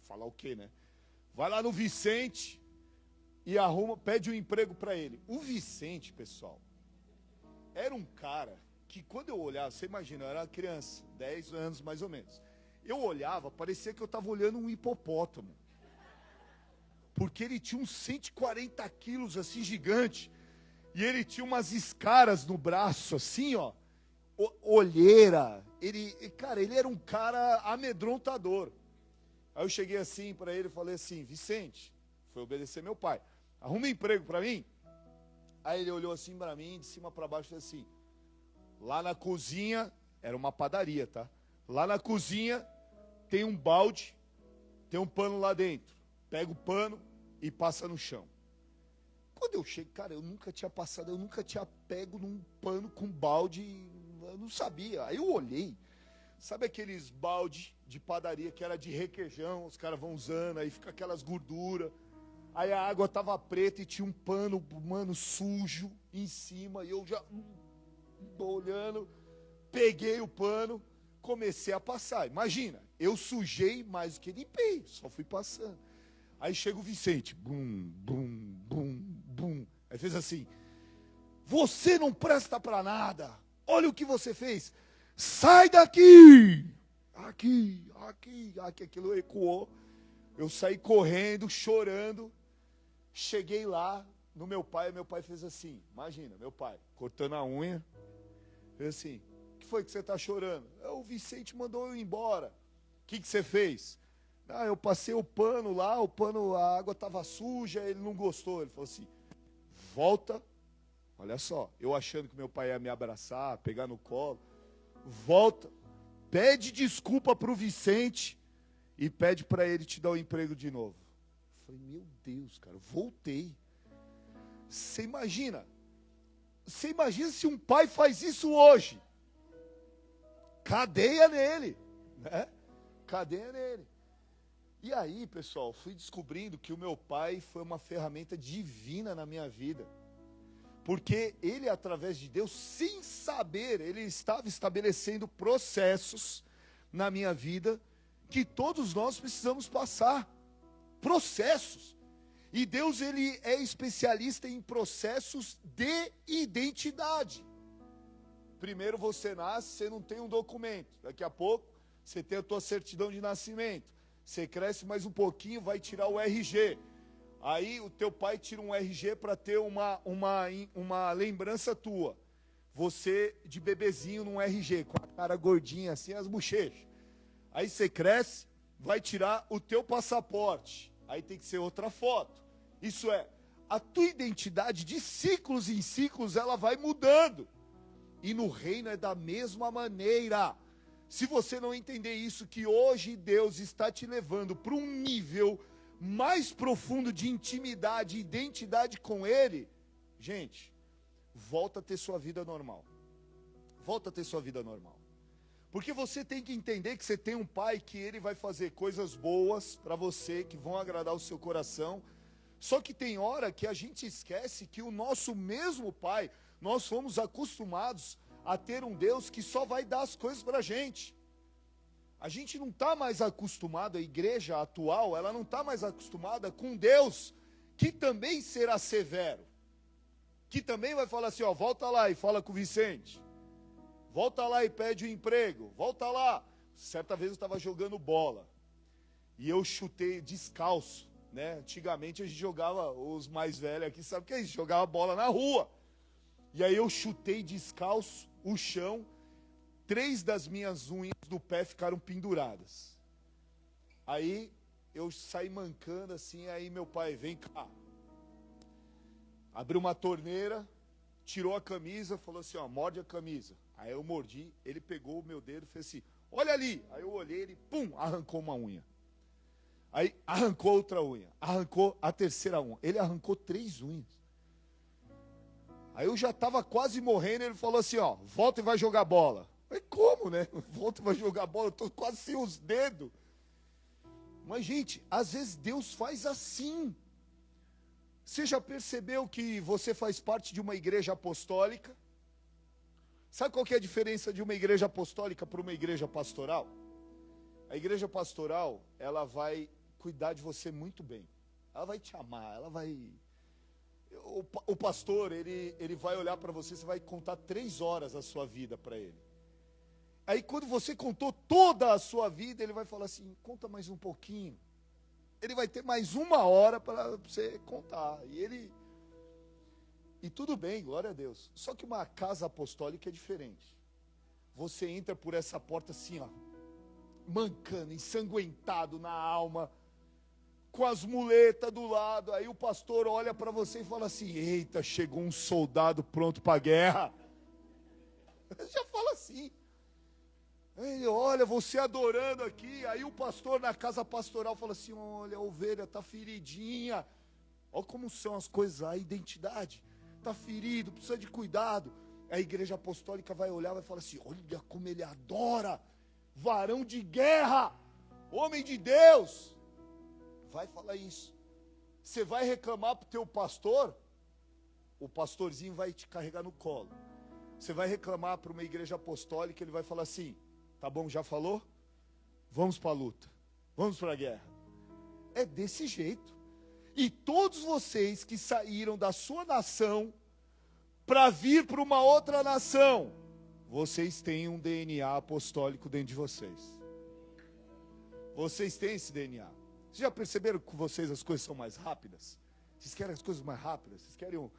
falar o quê, né? Vai lá no Vicente e pede um emprego pra ele. O Vicente, pessoal, era um cara que quando eu olhava, você imagina, eu era uma criança, 10 anos mais ou menos. Eu olhava, parecia que eu estava olhando um hipopótamo. Porque ele tinha uns 140 quilos, assim, gigante. E ele tinha umas escaras no braço, assim, ó. Olheira. Cara, ele era um cara amedrontador. Aí eu cheguei assim para ele e falei assim, Vicente, foi obedecer meu pai, arruma um emprego para mim. Aí ele olhou assim para mim, de cima para baixo, e falou assim, lá na cozinha, era uma padaria, tá? Lá na cozinha tem um balde, tem um pano lá dentro. Pega o pano e passa no chão. Quando eu chego, cara, eu nunca tinha pego num pano com balde, eu não sabia. Aí eu olhei, Sabe aqueles balde de padaria que era de requeijão, os caras vão usando, aí fica aquelas gorduras. Aí a água tava preta e tinha um pano, mano, sujo em cima. E eu já olhando, peguei o pano, comecei a passar. Imagina, eu sujei mais do que limpei, só fui passando. Aí chega o Vicente, bum, bum, bum, bum. Aí fez assim, você não presta pra nada, olha o que você fez, sai daqui! Aqui, aquilo ecoou. Eu saí correndo, chorando, cheguei lá no meu pai fez assim, imagina, meu pai, cortando a unha, fez assim, o que foi que você está chorando? O Vicente mandou eu ir embora. O que você fez? Eu passei o pano lá, a água estava suja, ele não gostou. Ele falou assim, volta, olha só, eu achando que meu pai ia me abraçar, pegar no colo, volta, pede desculpa para o Vicente e pede para ele te dar o emprego de novo. Eu falei, meu Deus, cara, voltei. Você imagina se um pai faz isso hoje? Cadeia nele, né? Cadeia nele. E aí, pessoal, fui descobrindo que o meu pai foi uma ferramenta divina na minha vida. Porque ele, através de Deus, sem saber, ele estava estabelecendo processos na minha vida que todos nós precisamos passar. Processos. E Deus, ele é especialista em processos de identidade. Primeiro você nasce, você não tem um documento. Daqui a pouco, você tem a tua certidão de nascimento. Você cresce mais um pouquinho, vai tirar o RG. Aí o teu pai tira um RG para ter uma lembrança tua. Você de bebezinho num RG, com a cara gordinha assim, as bochechas. Aí você cresce, vai tirar o teu passaporte. Aí tem que ser outra foto. Isso é, a tua identidade de ciclos em ciclos, ela vai mudando. E no reino é da mesma maneira. Se você não entender isso, que hoje Deus está te levando para um nível mais profundo de intimidade e identidade com Ele, gente, volta a ter sua vida normal. Volta a ter sua vida normal. Porque você tem que entender que você tem um pai que ele vai fazer coisas boas para você, que vão agradar o seu coração. Só que tem hora que a gente esquece que o nosso mesmo pai, nós fomos acostumados a ter um Deus que só vai dar as coisas para a gente. A gente não está mais acostumado, a igreja atual, ela não está mais acostumada com Deus, que também será severo. Que também vai falar assim, ó, volta lá e fala com o Vicente. Volta lá e pede o emprego. Volta lá. Certa vez eu estava jogando bola. E eu chutei descalço, né? Antigamente a gente jogava, os mais velhos aqui, sabe o que é isso? Jogava bola na rua. E aí eu chutei descalço o chão. 3 das minhas unhas do pé ficaram penduradas. Aí eu saí mancando assim, aí meu pai, vem cá. Abriu uma torneira, tirou a camisa, falou assim, ó, morde a camisa. Aí eu mordi, ele pegou o meu dedo e fez assim, olha ali. Aí eu olhei, ele, pum, arrancou uma unha. Aí arrancou outra unha, arrancou a terceira unha. Ele arrancou 3 unhas. Aí eu já estava quase morrendo, ele falou assim, ó, volta e vai jogar bola. Mas como, né? Volta e vai jogar bola, eu estou quase sem os dedos. Mas, gente, às vezes Deus faz assim. Você já percebeu que você faz parte de uma igreja apostólica? Sabe qual que é a diferença de uma igreja apostólica para uma igreja pastoral? A igreja pastoral, ela vai cuidar de você muito bem. Ela vai te amar, ela vai... O pastor, ele vai olhar para você, você vai contar 3 horas a sua vida para ele. Aí quando você contou toda a sua vida, ele vai falar assim, conta mais um pouquinho. Ele vai ter mais 1 hora para você contar. E tudo bem, glória a Deus. Só que uma casa apostólica é diferente. Você entra por essa porta assim, ó, mancando, ensanguentado na alma, com as muletas do lado. Aí o pastor olha para você e fala assim, eita, chegou um soldado pronto para a guerra. Já fala assim. Ele olha, você adorando aqui. Aí o pastor na casa pastoral fala assim, olha, a ovelha está feridinha. Olha como são as coisas, a identidade. Está ferido, precisa de cuidado. A igreja apostólica vai olhar e vai falar assim, olha como ele adora. varão de guerra, homem de Deus. Vai falar isso. Você vai reclamar para o teu pastor, o pastorzinho vai te carregar no colo. Você vai reclamar para uma igreja apostólica, ele vai falar assim, tá bom, já falou? Vamos para a luta, vamos para a guerra. É desse jeito. E todos vocês que saíram da sua nação para vir para uma outra nação, vocês têm um DNA apostólico dentro de vocês. Vocês têm esse DNA. Vocês já perceberam que com vocês as coisas são mais rápidas? Vocês querem as coisas mais rápidas? Vocês querem,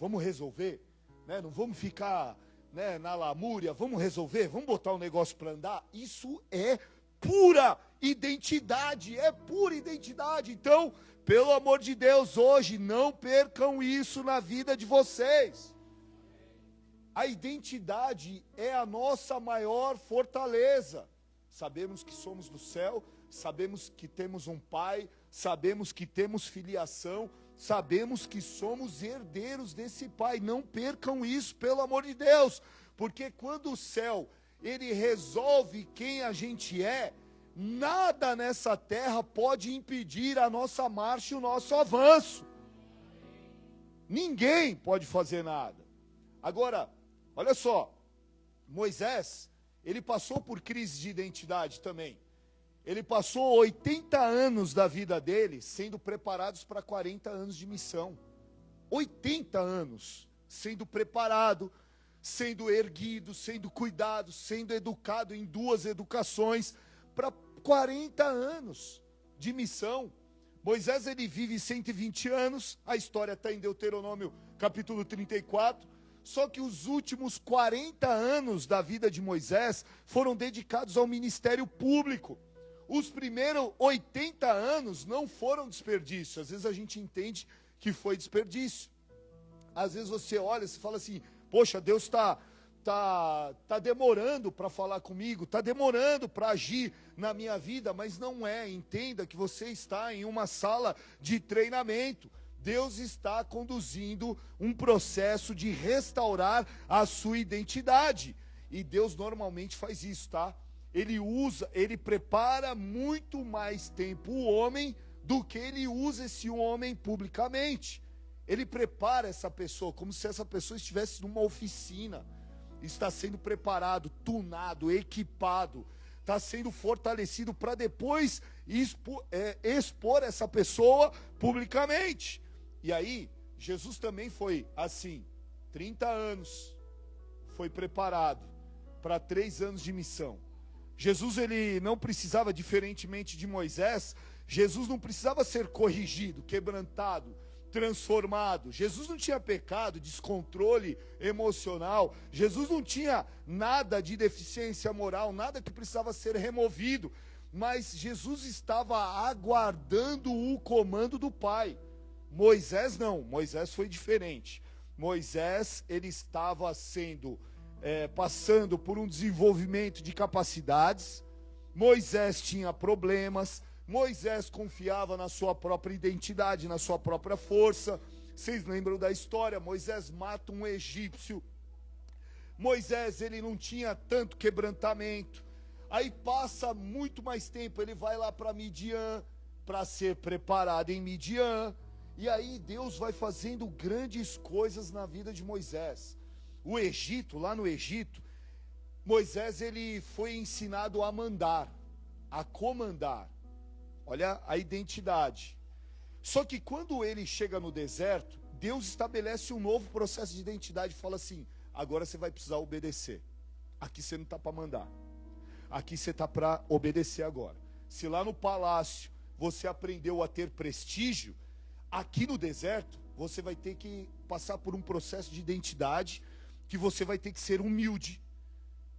vamos resolver? Né? Não vamos ficar, né, na lamúria, vamos resolver, vamos botar um negócio para andar. Isso é pura identidade, Então, pelo amor de Deus, hoje não percam isso na vida de vocês. A identidade é a nossa maior fortaleza. Sabemos que somos do céu, sabemos que temos um pai, sabemos que temos filiação, sabemos que somos herdeiros desse pai. Não percam isso, pelo amor de Deus, porque quando o céu, ele resolve quem a gente é, nada nessa terra pode impedir a nossa marcha e o nosso avanço. Ninguém pode fazer nada. Agora, olha só, Moisés, ele passou por crise de identidade também. Ele passou 80 anos da vida dele sendo preparados para 40 anos de missão. 80 anos sendo preparado, sendo erguido, sendo cuidado, sendo educado em 2 educações, para 40 anos de missão. Moisés, ele vive 120 anos, a história está em Deuteronômio capítulo 34, só que os últimos 40 anos da vida de Moisés foram dedicados ao ministério público. Os primeiros 80 anos não foram desperdício. Às vezes a gente entende que foi desperdício. Às vezes você olha e fala assim, poxa, Deus está demorando para falar comigo, está demorando para agir na minha vida, mas não é. Entenda que você está em uma sala de treinamento. Deus está conduzindo um processo de restaurar a sua identidade. E Deus normalmente faz isso, tá? Ele prepara muito mais tempo o homem do que ele usa esse homem publicamente. Ele prepara essa pessoa como se essa pessoa estivesse numa oficina. Está sendo preparado, tunado, equipado, está sendo fortalecido para depois expor essa pessoa publicamente. E aí, Jesus também foi assim, 30 anos, foi preparado para 3 anos de missão. Jesus, ele não precisava, diferentemente de Moisés, Jesus não precisava ser corrigido, quebrantado, transformado. Jesus não tinha pecado, descontrole emocional. Jesus não tinha nada de deficiência moral, nada que precisava ser removido. Mas Jesus estava aguardando o comando do Pai. Moisés não, Moisés foi diferente. Moisés, ele estava passando por um desenvolvimento de capacidades. Moisés tinha problemas. Moisés confiava na sua própria identidade, na sua própria força. Vocês lembram da história? Moisés mata um egípcio. Moisés, ele não tinha tanto quebrantamento. Aí passa muito mais tempo, ele vai lá para Midian, para ser preparado em Midian. E aí Deus vai fazendo grandes coisas na vida de Moisés. O Egito, lá no Egito, Moisés, ele foi ensinado a mandar, a comandar. Olha a identidade. Só que quando ele chega no deserto, Deus estabelece um novo processo de identidade e fala assim, agora você vai precisar obedecer. Aqui você não está para mandar. Aqui você está para obedecer agora. Se lá no palácio você aprendeu a ter prestígio, aqui no deserto você vai ter que passar por um processo de identidade que você vai ter que ser humilde.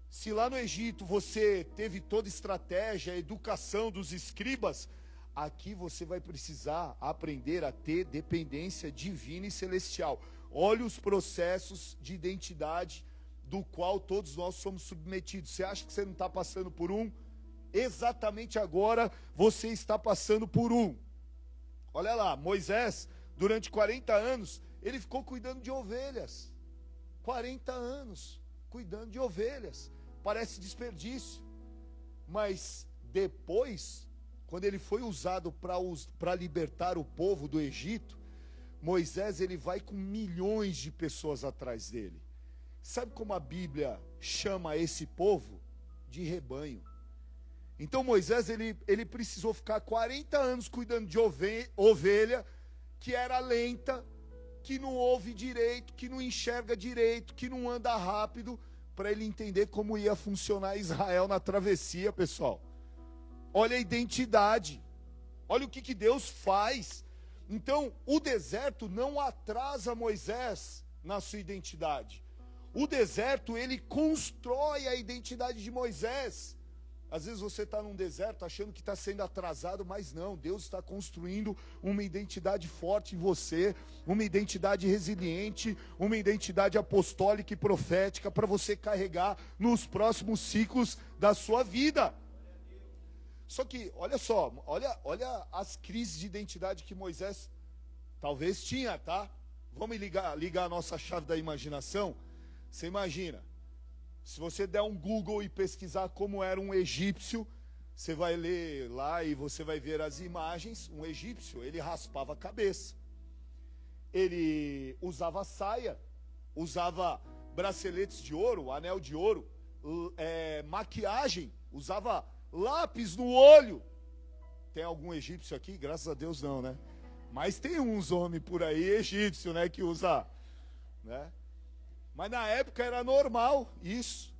Se lá no Egito você teve toda estratégia, a educação dos escribas, aqui você vai precisar aprender a ter dependência divina e celestial. Olha os processos de identidade do qual todos nós somos submetidos. Você acha que você não está passando por um? Exatamente agora você está passando por um. Olha lá, Moisés, durante 40 anos, ele ficou cuidando de ovelhas. 40 anos cuidando de ovelhas. Parece desperdício. Mas depois, quando ele foi usado para libertar o povo do Egito, Moisés ele vai com milhões de pessoas atrás dele. Sabe como a Bíblia chama esse povo? De rebanho. Então Moisés ele precisou ficar 40 anos cuidando de ovelha que era lenta, que não ouve direito, que não enxerga direito, que não anda rápido, para ele entender como ia funcionar Israel na travessia, pessoal. Olha a identidade, olha o que Deus faz. Então, o deserto não atrasa Moisés na sua identidade. O deserto, ele constrói a identidade de Moisés. Às vezes você está num deserto achando que está sendo atrasado, mas não, Deus está construindo uma identidade forte em você, uma identidade resiliente, uma identidade apostólica e profética para você carregar nos próximos ciclos da sua vida. Só que, olha só, olha as crises de identidade que Moisés talvez tinha, tá? Vamos ligar a nossa chave da imaginação? Você imagina. Se você der um Google e pesquisar como era um egípcio, você vai ler lá e você vai ver as imagens. Um egípcio, ele raspava a cabeça. Ele usava saia, usava braceletes de ouro, anel de ouro, maquiagem, usava lápis no olho. Tem algum egípcio aqui? Graças a Deus não, né? Mas tem uns homens por aí egípcio, né, que usa, né? Mas na época era normal isso.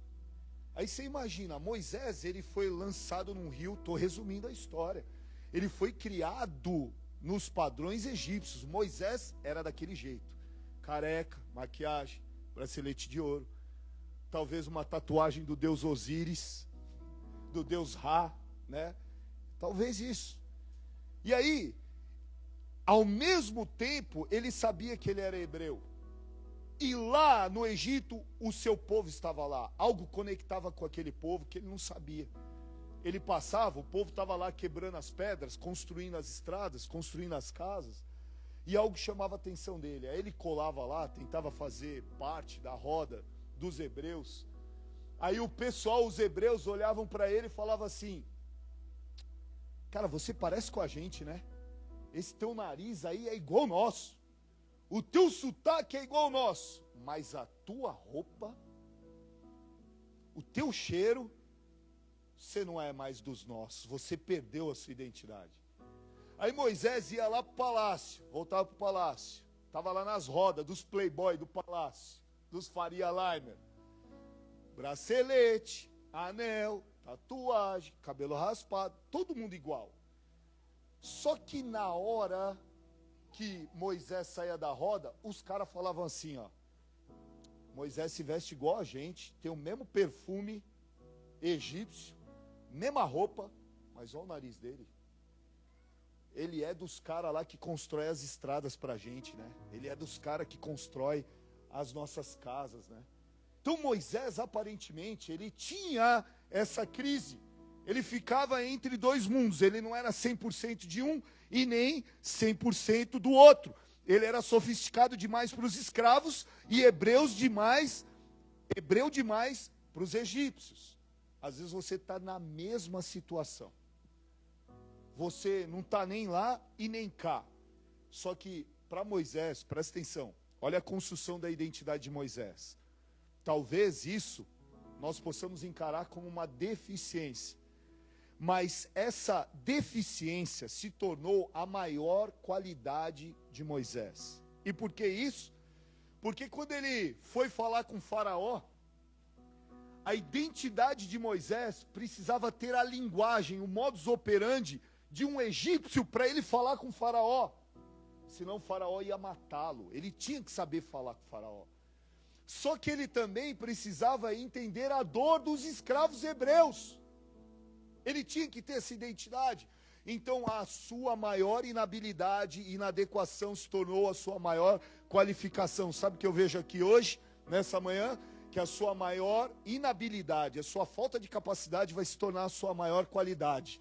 Aí você imagina, Moisés, ele foi lançado num rio, estou resumindo a história. Ele foi criado nos padrões egípcios. Moisés era daquele jeito. Careca, maquiagem, bracelete de ouro. Talvez uma tatuagem do deus Osíris, do deus Ra, né? Talvez isso. E aí, ao mesmo tempo, ele sabia que ele era hebreu. E lá no Egito, o seu povo estava lá. Algo conectava com aquele povo que ele não sabia. Ele passava, o povo estava lá quebrando as pedras, construindo as estradas, construindo as casas. E algo chamava a atenção dele. Aí ele colava lá, tentava fazer parte da roda dos hebreus. Aí o pessoal, os hebreus, olhavam para ele e falavam assim: cara, você parece com a gente, né? Esse teu nariz aí é igual ao nosso. O teu sotaque é igual ao nosso, mas a tua roupa, o teu cheiro, você não é mais dos nossos, você perdeu a sua identidade. Aí Moisés ia lá para o palácio, voltava para o palácio, estava lá nas rodas dos playboy do palácio, dos Faria Limer. Bracelete, anel, tatuagem, cabelo raspado, todo mundo igual. Só que na hora que Moisés saía da roda, os caras falavam assim, ó: Moisés se veste igual a gente, tem o mesmo perfume egípcio, mesma roupa, mas olha o nariz dele. Ele é dos caras lá que constrói as estradas pra gente, né? Ele é dos caras que constrói as nossas casas, né? Então Moisés, aparentemente, ele tinha essa crise. Ele ficava entre dois mundos. Ele não era 100% de um e nem 100% do outro. Ele era sofisticado demais para os escravos e hebreu demais para os egípcios. Às vezes você está na mesma situação. Você não está nem lá e nem cá. Só que para Moisés, presta atenção, olha a construção da identidade de Moisés. Talvez isso nós possamos encarar como uma deficiência. Mas essa deficiência se tornou a maior qualidade de Moisés. E por que isso? Porque quando ele foi falar com Faraó, a identidade de Moisés precisava ter a linguagem, o modus operandi de um egípcio para ele falar com Faraó. Senão Faraó ia matá-lo. Ele tinha que saber falar com Faraó. Só que ele também precisava entender a dor dos escravos hebreus. Ele tinha que ter essa identidade. Então a sua maior inabilidade e inadequação se tornou a sua maior qualificação. Sabe o que eu vejo aqui hoje, nessa manhã? Que a sua maior inabilidade, a sua falta de capacidade vai se tornar a sua maior qualidade.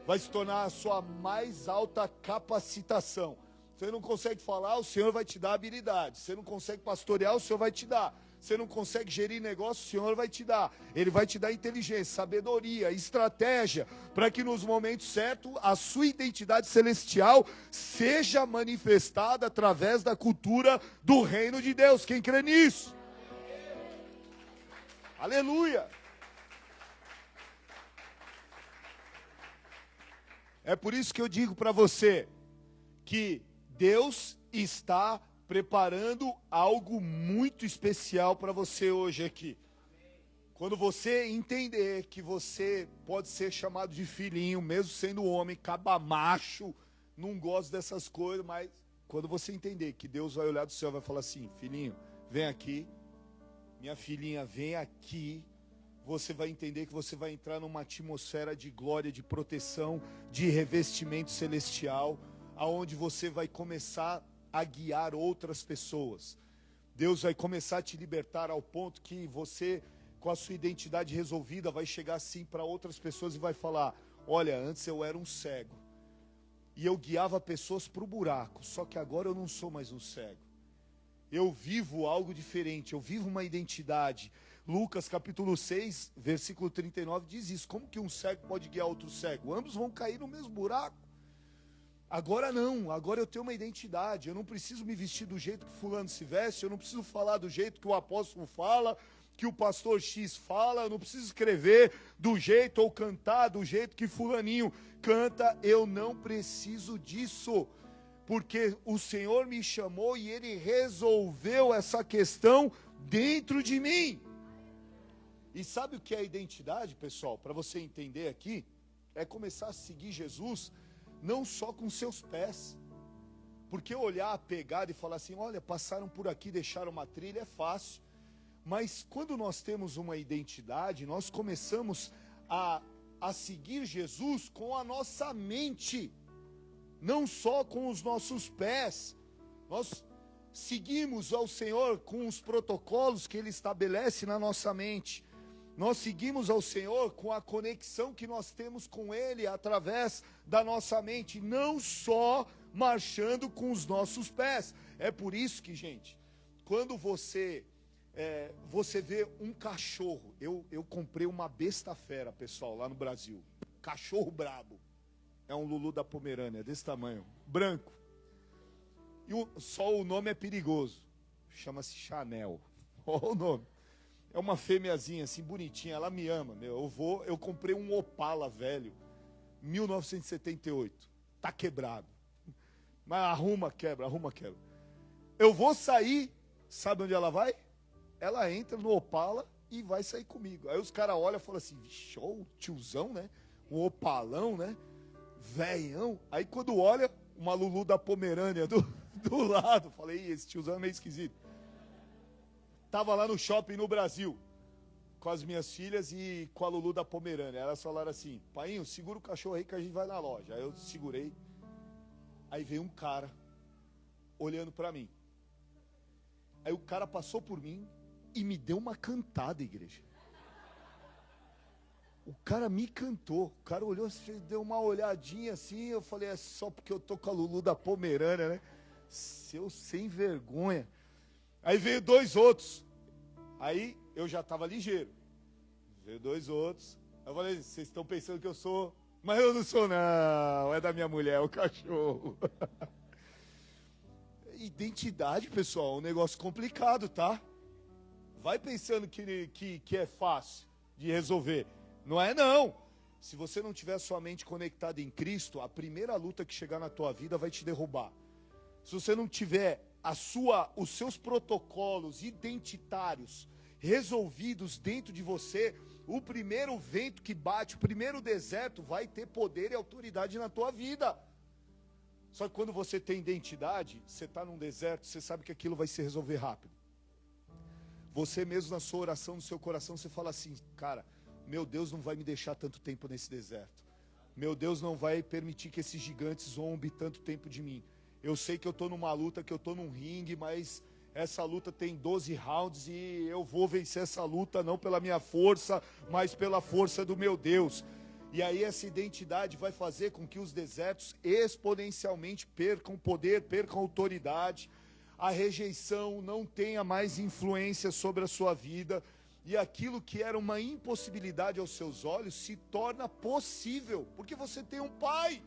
Vai se tornar a sua mais alta capacitação. Você não consegue falar, o Senhor vai te dar habilidade. Você não consegue pastorear, o Senhor vai te dar. você não consegue gerir negócio, o Senhor vai te dar. Ele vai te dar inteligência, sabedoria, estratégia, para que nos momentos certos a sua identidade celestial seja manifestada através da cultura do reino de Deus. Quem crê nisso? Aleluia! É por isso que eu digo para você que Deus está preparando algo muito especial para você hoje aqui. Quando você entender que você pode ser chamado de filhinho, mesmo sendo homem, cabamacho, não gosto dessas coisas, mas quando você entender que Deus vai olhar do céu e vai falar assim, filhinho, vem aqui, minha filhinha, vem aqui, você vai entender que você vai entrar numa atmosfera de glória, de proteção, de revestimento celestial, aonde você vai começar a guiar outras pessoas. Deus vai começar a te libertar ao ponto que você, com a sua identidade resolvida, vai chegar assim para outras pessoas e vai falar, olha, antes eu era um cego, e eu guiava pessoas para o buraco, só que agora eu não sou mais um cego. Eu vivo algo diferente, eu vivo uma identidade. Lucas capítulo 6, versículo 39 diz isso. Como que um cego pode guiar outro cego? Ambos vão cair no mesmo buraco. Agora não, agora eu tenho uma identidade. Eu não preciso me vestir do jeito que fulano se veste, eu não preciso falar do jeito que o apóstolo fala, que o pastor X fala, eu não preciso escrever do jeito ou cantar do jeito que fulaninho canta. Eu não preciso disso, porque o Senhor me chamou e Ele resolveu essa questão dentro de mim. E sabe o que é identidade, pessoal? Para você entender aqui, é começar a seguir Jesus, não só com seus pés. Porque olhar a pegada e falar assim, olha, passaram por aqui, deixaram uma trilha, é fácil. Mas quando nós temos uma identidade, nós começamos a seguir Jesus com a nossa mente, não só com os nossos pés. Nós seguimos ao Senhor com os protocolos que Ele estabelece na nossa mente. Nós seguimos ao Senhor com a conexão que nós temos com Ele através da nossa mente, não só marchando com os nossos pés. É por isso que, gente, quando você vê um cachorro, eu comprei uma besta fera, pessoal, lá no Brasil, cachorro brabo, é um Lulu da Pomerânia, desse tamanho, branco, e só o nome é perigoso, chama-se Chanel, olha o nome. É uma fêmeazinha assim, bonitinha, ela me ama, meu. Eu comprei um Opala velho, 1978, tá quebrado. Mas arruma, quebra. Eu vou sair, sabe onde ela vai? Ela entra no Opala e vai sair comigo. Aí os caras olham e falam assim, vixe, ó, o tiozão, né? Um Opalão, né? Velhão. Aí quando olha, uma Lulu da Pomerânia do lado, falei, esse tiozão é meio esquisito. Tava lá no shopping no Brasil, com as minhas filhas e com a Lulu da Pomerânia. Elas falaram assim, painho, segura o cachorro aí que a gente vai na loja. Aí eu segurei. Aí veio um cara, olhando pra mim. Aí o cara passou por mim e me deu uma cantada, igreja. O cara me cantou. O cara olhou, deu uma olhadinha assim. Eu falei, é só porque eu tô com a Lulu da Pomerânia, né? Seu sem vergonha. Aí veio dois outros. Aí eu já estava ligeiro. Veio dois outros. Eu falei, vocês estão pensando que eu sou... Mas eu não sou não, é da minha mulher, é o cachorro. Identidade, pessoal, é um negócio complicado, tá? Vai pensando que é fácil de resolver. Não é não. Se você não tiver sua mente conectada em Cristo, a primeira luta que chegar na tua vida vai te derrubar. Se você não tiver os seus protocolos identitários resolvidos dentro de você, o primeiro vento que bate, o primeiro deserto vai ter poder e autoridade na tua vida. Só que quando você tem identidade, você está num deserto, você sabe que aquilo vai se resolver rápido. Você mesmo na sua oração, no seu coração, você fala assim, cara, meu Deus não vai me deixar tanto tempo nesse deserto. Meu Deus não vai permitir que esses gigantes zombem tanto tempo de mim. Eu sei que eu estou numa luta, que eu estou num ringue, mas essa luta tem 12 rounds e eu vou vencer essa luta não pela minha força, mas pela força do meu Deus. E aí essa identidade vai fazer com que os desertos exponencialmente percam poder, percam autoridade. a rejeição não tenha mais influência sobre a sua vida, e aquilo que era uma impossibilidade aos seus olhos se torna possível, porque você tem um pai.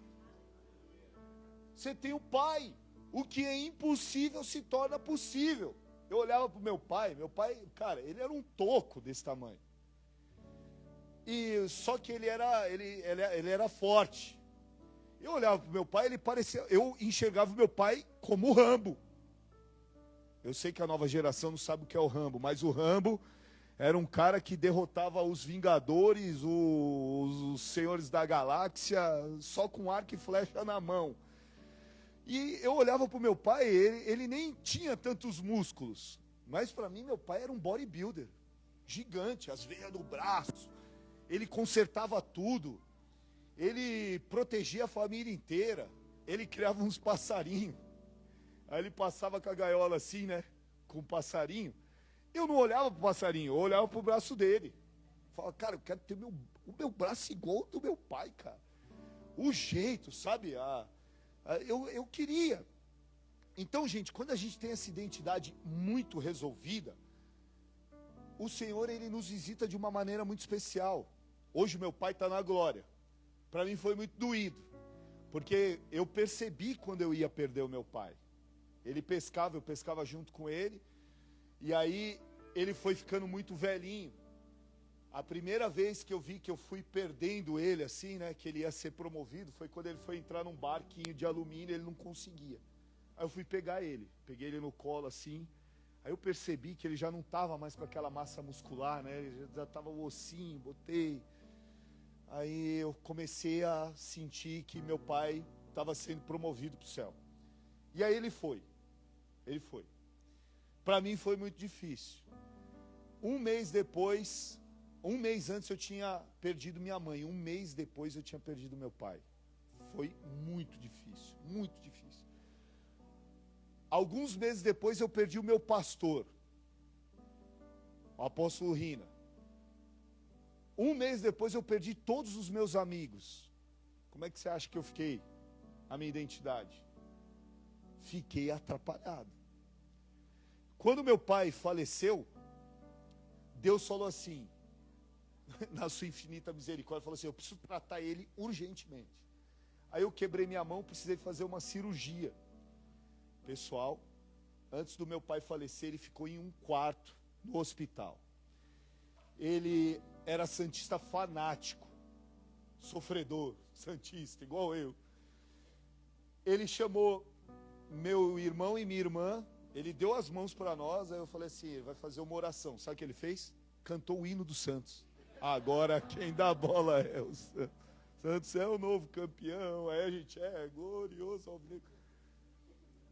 Você tem um pai. O que é impossível se torna possível. Eu olhava para o meu pai, cara, ele era um toco desse tamanho. E só que ele era forte. Eu olhava para o meu pai, eu enxergava o meu pai como o Rambo. Eu sei que a nova geração não sabe o que é o Rambo, mas o Rambo era um cara que derrotava os Vingadores, os Senhores da Galáxia, só com arco e flecha na mão. E eu olhava para o meu pai, ele nem tinha tantos músculos, mas para mim meu pai era um bodybuilder, gigante, as veias do braço, ele consertava tudo, ele protegia a família inteira, ele criava uns passarinhos, aí ele passava com a gaiola assim, né, com o passarinho. Eu não olhava para o passarinho, eu olhava para o braço dele. Falava, cara, eu quero ter o meu braço igual ao do meu pai, cara. O jeito, sabe? Eu queria. Então, gente, quando a gente tem essa identidade muito resolvida, o Senhor, Ele nos visita de uma maneira muito especial. Hoje meu pai está na glória. Para mim foi muito doído, porque eu percebi quando eu ia perder o meu pai. Ele pescava, eu pescava junto com ele. E aí, ele foi ficando muito velhinho. A primeira vez que eu vi que eu fui perdendo ele, assim, né, que ele ia ser promovido, foi quando ele foi entrar num barquinho de alumínio e ele não conseguia. Aí eu fui pegar ele, peguei ele no colo, assim. Aí eu percebi que ele já não estava mais com aquela massa muscular, né, ele já estava o ossinho, botei. Aí eu comecei a sentir que meu pai estava sendo promovido para o céu. E aí ele foi. Para mim foi muito difícil. Um mês antes eu tinha perdido minha mãe. Um mês depois eu tinha perdido meu pai. Foi muito difícil, muito difícil. Alguns meses depois eu perdi o meu pastor, o apóstolo Rina. Um mês depois eu perdi todos os meus amigos. Como é que você acha que eu fiquei? A minha identidade? Fiquei atrapalhado. Quando meu pai faleceu, Deus falou assim, na sua infinita misericórdia, falou assim, eu preciso tratar ele urgentemente. Aí eu quebrei minha mão, precisei fazer uma cirurgia. Pessoal, antes do meu pai falecer, ele ficou em um quarto no hospital. Ele era santista fanático, sofredor, santista, igual eu. Ele chamou meu irmão e minha irmã, ele deu as mãos para nós, aí eu falei assim, ele vai fazer uma oração. Sabe o que ele fez? Cantou o hino do Santos. Agora quem dá bola é o Santos. Santos é o novo campeão, aí a gente é glorioso.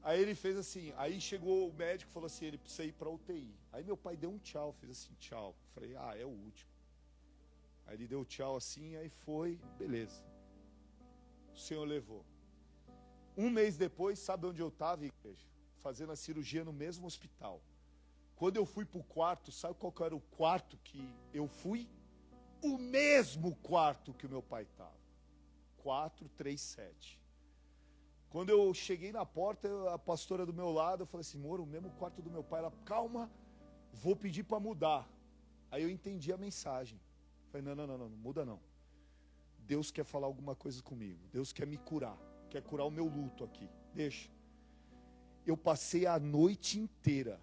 Aí ele fez assim, aí chegou o médico e falou assim, ele precisa ir para UTI. Aí meu pai deu um tchau, fez assim, tchau. Falei, é o último. Aí ele deu tchau assim, aí foi, beleza. O Senhor levou. Um mês depois, sabe onde eu estava, igreja? Fazendo a cirurgia no mesmo hospital. Quando eu fui para o quarto, sabe qual que era o quarto que eu fui? O mesmo quarto que o meu pai estava. 437. Quando eu cheguei na porta, a pastora do meu lado, eu falei assim, Moro, o mesmo quarto do meu pai. Ela, calma, vou pedir para mudar. Aí eu entendi a mensagem. Falei, não muda não. Deus quer falar alguma coisa comigo. Deus quer me curar. Quer curar o meu luto aqui. Deixa. Eu passei a noite inteira.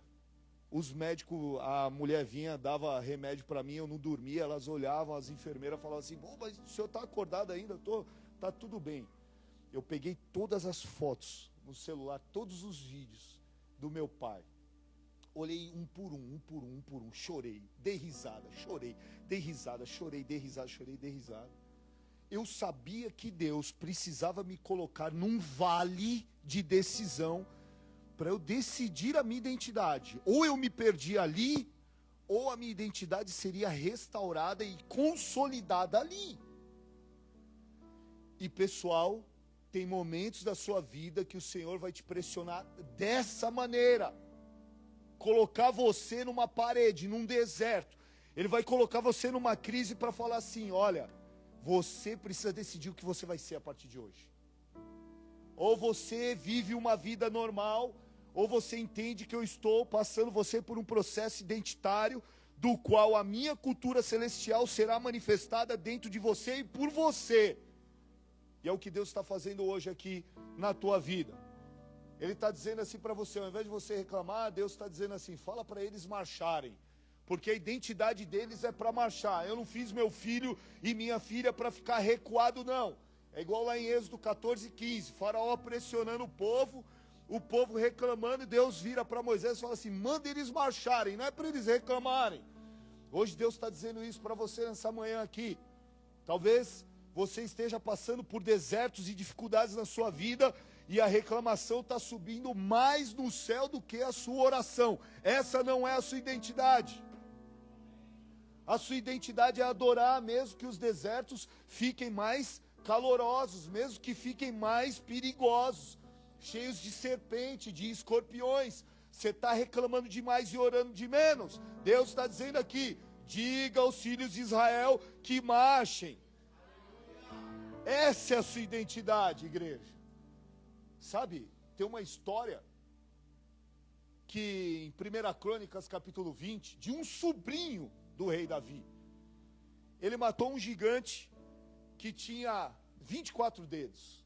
Os médicos, a mulher vinha, dava remédio para mim, eu não dormia, elas olhavam, as enfermeiras falavam assim, mas o senhor está acordado ainda? Tá tudo bem. Eu peguei todas as fotos no celular, todos os vídeos do meu pai. Olhei um por um, chorei, dei risada, chorei, dei risada, chorei, dei risada, chorei, dei risada. Eu sabia que Deus precisava me colocar num vale de decisão para eu decidir a minha identidade. Ou eu me perdi ali, ou a minha identidade seria restaurada e consolidada ali. E pessoal, tem momentos da sua vida que o Senhor vai te pressionar dessa maneira. Colocar você numa parede, num deserto. Ele vai colocar você numa crise para falar assim, olha, você precisa decidir o que você vai ser a partir de hoje. Ou você vive uma vida normal, ou você entende que eu estou passando você por um processo identitário, do qual a minha cultura celestial será manifestada dentro de você e por você. E é o que Deus está fazendo hoje aqui na tua vida. Ele está dizendo assim para você, ao invés de você reclamar, Deus está dizendo assim, fala para eles marcharem. Porque a identidade deles é para marchar. Eu não fiz meu filho e minha filha para ficar recuado, não. É igual lá em Êxodo 14:15, Faraó pressionando o povo reclamando, e Deus vira para Moisés e fala assim, manda eles marcharem, não é para eles reclamarem. Hoje Deus está dizendo isso para você nessa manhã aqui. Talvez você esteja passando por desertos e dificuldades na sua vida, e a reclamação está subindo mais no céu do que a sua oração. Essa não é a sua identidade. A sua identidade é adorar, mesmo que os desertos fiquem mais calorosos, mesmo que fiquem mais perigosos, cheios de serpente, de escorpiões. Você está reclamando demais e orando de menos. Deus está dizendo aqui, diga aos filhos de Israel que marchem. Essa é a sua identidade, igreja. Sabe, tem uma história que em 1 Crônicas capítulo 20, de um sobrinho do rei Davi. Ele matou um gigante que tinha 24 dedos,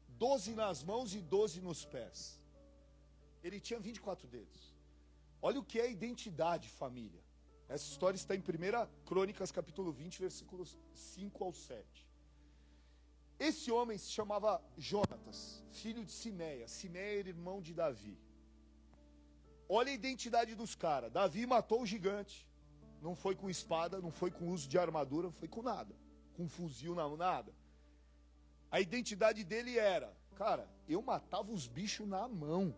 12 nas mãos e 12 nos pés. Ele tinha 24 dedos. Olha o que é identidade, família. Essa história está em 1 Crônicas capítulo 20, versículos 5 ao 7. Esse homem se chamava Jonatas, filho de Simeia. Simeia era irmão de Davi. Olha a identidade dos caras. Davi matou o gigante. Não foi com espada, não foi com uso de armadura, não foi com nada. Com fuzil, não, nada. A identidade dele era, cara, eu matava os bichos na mão.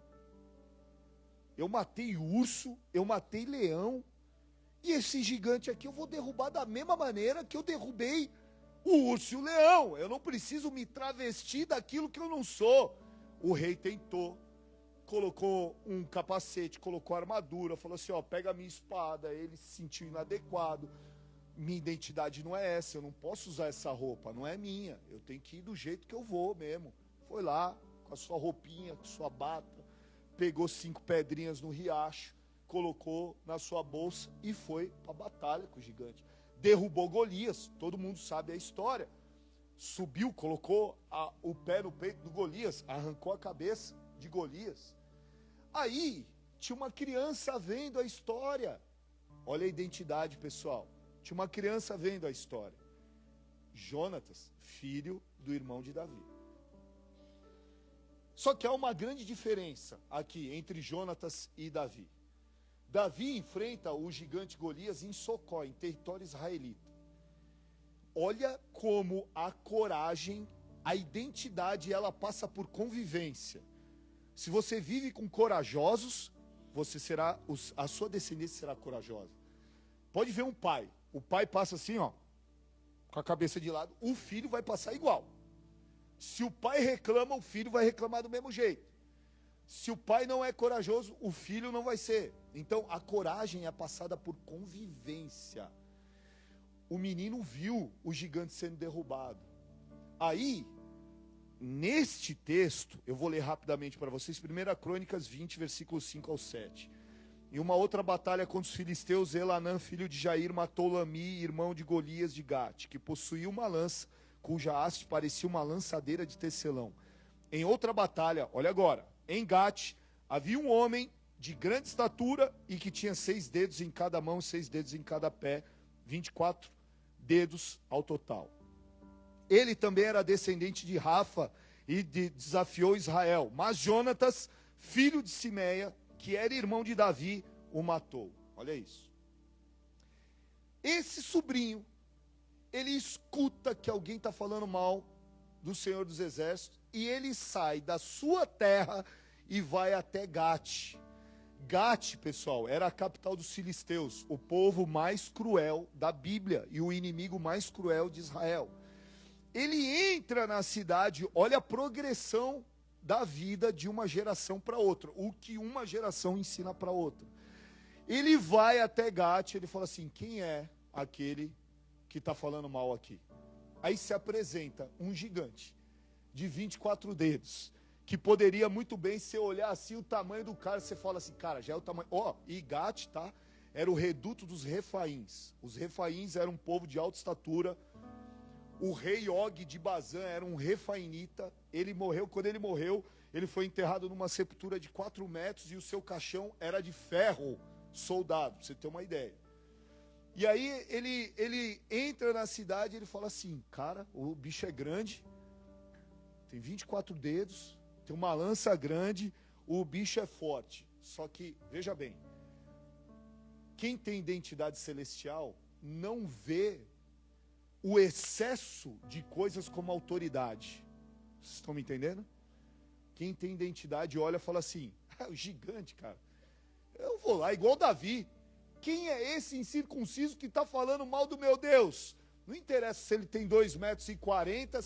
Eu matei urso, eu matei leão. E esse gigante aqui eu vou derrubar da mesma maneira que eu derrubei o urso e o leão. Eu não preciso me travestir daquilo que eu não sou. O rei tentou, colocou um capacete, colocou armadura, falou assim, ó, pega a minha espada. Ele se sentiu inadequado. Minha identidade não é essa, eu não posso usar essa roupa, não é minha. Eu tenho que ir do jeito que eu vou mesmo. Foi lá, com a sua roupinha, com a sua bata, pegou 5 pedrinhas no riacho, colocou na sua bolsa e foi para a batalha com o gigante. Derrubou Golias, todo mundo sabe a história. Subiu, colocou o pé no peito do Golias, arrancou a cabeça de Golias. Aí, tinha uma criança vendo a história. Olha a identidade, pessoal. Tinha uma criança vendo a história. Jonatas, filho do irmão de Davi. Só que há uma grande diferença aqui entre Jonatas e Davi. Davi enfrenta o gigante Golias em Socó, em território israelita. Olha como a coragem, a identidade, ela passa por convivência. Se você vive com corajosos, você será, a sua descendência será corajosa. Pode ver um pai. O pai passa assim, ó, com a cabeça de lado, o filho vai passar igual. Se o pai reclama, o filho vai reclamar do mesmo jeito. Se o pai não é corajoso, o filho não vai ser. Então, a coragem é passada por convivência. O menino viu o gigante sendo derrubado. Aí, neste texto, eu vou ler rapidamente para vocês, 1 Crônicas 20, versículos 5 ao 7. Em uma outra batalha contra os filisteus, Elanã, filho de Jair, matou Lami, irmão de Golias de Gate, que possuía uma lança, cuja haste parecia uma lançadeira de tecelão. Em outra batalha, olha agora, em Gate, havia um homem de grande estatura e que tinha 6 dedos em cada mão, 6 dedos em cada pé, 24 dedos ao total. Ele também era descendente de Rafa e desafiou Israel. Mas Jonatas, filho de Simeia, que era irmão de Davi, o matou. Olha isso. Esse sobrinho, ele escuta que alguém está falando mal do Senhor dos Exércitos e ele sai da sua terra e vai até Gate. Gate, pessoal, era a capital dos filisteus, o povo mais cruel da Bíblia e o inimigo mais cruel de Israel. Ele entra na cidade, olha a progressão da vida de uma geração para outra, o que uma geração ensina para outra. Ele vai até Gate, ele fala assim, quem é aquele que está falando mal aqui? Aí se apresenta um gigante de 24 dedos, que poderia muito bem, se olhar assim o tamanho do cara, você fala assim, cara, já é o tamanho... E Gate, tá? Era o reduto dos Refaíns. Os Refaíns eram um povo de alta estatura. O rei Og de Bazã era um refainita. Ele morreu, quando ele morreu, ele foi enterrado numa sepultura de 4 metros e o seu caixão era de ferro soldado, pra você ter uma ideia. E aí ele entra na cidade e ele fala assim, cara, o bicho é grande, tem 24 dedos, tem uma lança grande, o bicho é forte. Só que, veja bem, quem tem identidade celestial não vê o excesso de coisas como autoridade. Vocês estão me entendendo? Quem tem identidade olha e fala assim, o gigante, cara, eu vou lá igual Davi. Quem é esse incircunciso que está falando mal do meu Deus? Não interessa se ele tem 2,40 metros,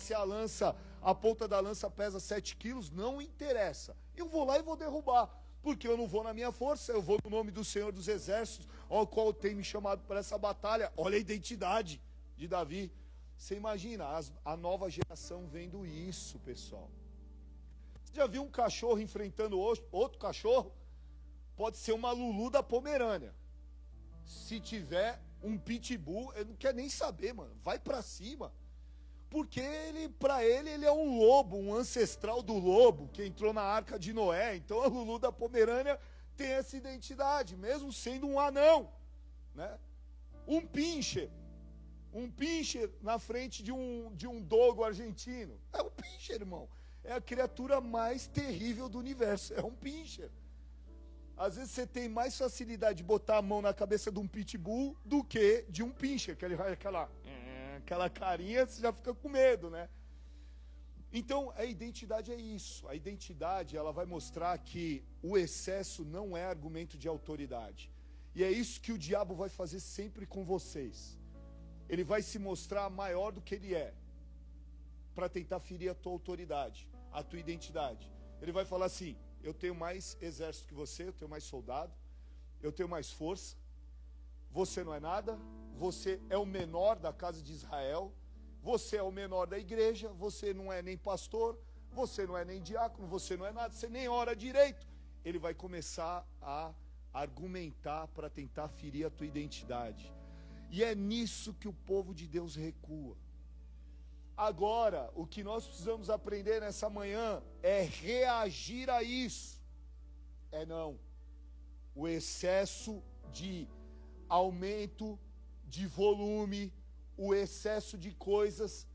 se a ponta da lança pesa 7 quilos, não interessa. Eu vou lá e vou derrubar, porque eu não vou na minha força, eu vou no nome do Senhor dos Exércitos, ao qual tem me chamado para essa batalha. Olha a identidade de Davi. Você imagina, a nova geração vendo isso, pessoal. Você já viu um cachorro enfrentando outro cachorro? Pode ser uma Lulu da Pomerânia. Se tiver um pitbull, ele não quer nem saber, mano. Vai pra cima. Porque pra ele é um lobo, um ancestral do lobo, que entrou na Arca de Noé. Então a Lulu da Pomerânia tem essa identidade, mesmo sendo um anão, né? Um pincher na frente de um dogo argentino. É um pincher, irmão. É a criatura mais terrível do universo. É um pincher. Às vezes você tem mais facilidade de botar a mão na cabeça de um pitbull do que de um pincher, que ele vai aquela carinha, você já fica com medo, né? Então, a identidade é isso. A identidade, ela vai mostrar que o excesso não é argumento de autoridade. E é isso que o diabo vai fazer sempre com vocês. Ele vai se mostrar maior do que ele é, para tentar ferir a tua autoridade, a tua identidade. Ele vai falar assim, eu tenho mais exército que você, eu tenho mais soldado, eu tenho mais força, você não é nada, você é o menor da casa de Israel, você é o menor da igreja, você não é nem pastor, você não é nem diácono, você não é nada, você nem ora direito. Ele vai começar a argumentar para tentar ferir a tua identidade. E é nisso que o povo de Deus recua. Agora, o que nós precisamos aprender nessa manhã é reagir a isso. Não. O excesso de aumento de volume, o excesso de coisas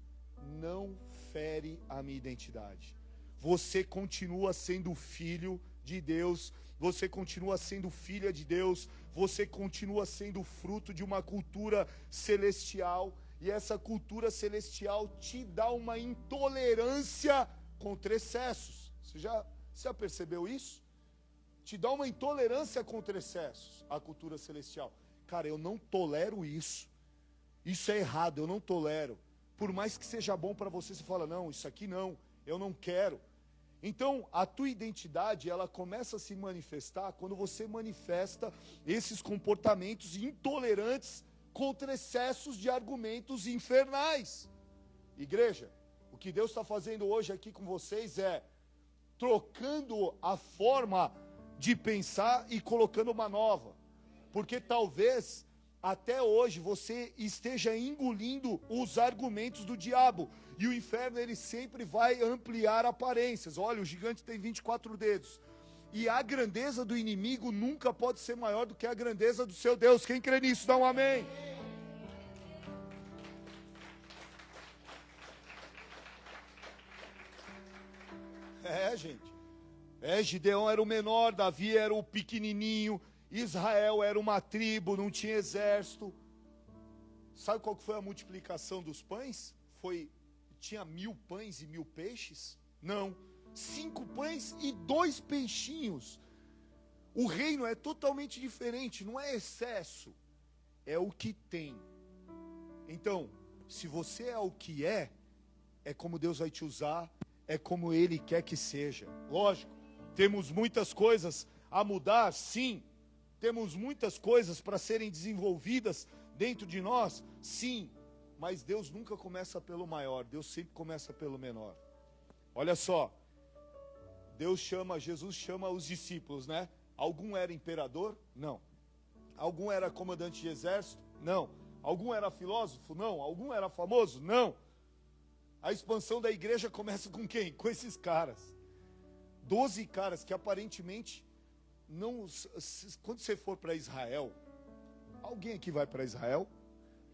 não fere a minha identidade. Você continua sendo filho de Deus, você continua sendo filha de Deus, você continua sendo fruto de uma cultura celestial. E essa cultura celestial te dá uma intolerância contra excessos. Você já percebeu isso? Te dá uma intolerância contra excessos, a cultura celestial. Cara, eu não tolero isso. Isso é errado, eu não tolero. Por mais que seja bom para você, você fala, não, isso aqui não, eu não quero. Então, a tua identidade, ela começa a se manifestar quando você manifesta esses comportamentos intolerantes contra excessos de argumentos infernais. Igreja, o que Deus está fazendo hoje aqui com vocês é trocando a forma de pensar e colocando uma nova. Porque talvez até hoje você esteja engolindo os argumentos do diabo. E o inferno, ele sempre vai ampliar aparências. Olha, o gigante tem 24 dedos. E a grandeza do inimigo nunca pode ser maior do que a grandeza do seu Deus. Quem crê nisso, dá um amém. Gente. Gideão era o menor, Davi era o pequenininho, Israel era uma tribo, não tinha exército. Sabe qual que foi a multiplicação dos pães? Tinha 1000 pães e 1000 peixes? Não, 5 pães e 2 peixinhos. O reino é totalmente diferente, não é excesso, é o que tem. Então, se você é o que é como Deus vai te usar, é como Ele quer que seja. Lógico, temos muitas coisas a mudar, sim. Temos muitas coisas para serem desenvolvidas dentro de nós, sim. Mas Deus nunca começa pelo maior, Deus sempre começa pelo menor. Olha só, Jesus chama os discípulos, né? Algum era imperador? Não. Algum era comandante de exército? Não. Algum era filósofo? Não. Algum era famoso? Não. A expansão da igreja começa com quem? Com esses caras. 12 caras que aparentemente não... Quando você for para Israel, alguém aqui vai para Israel?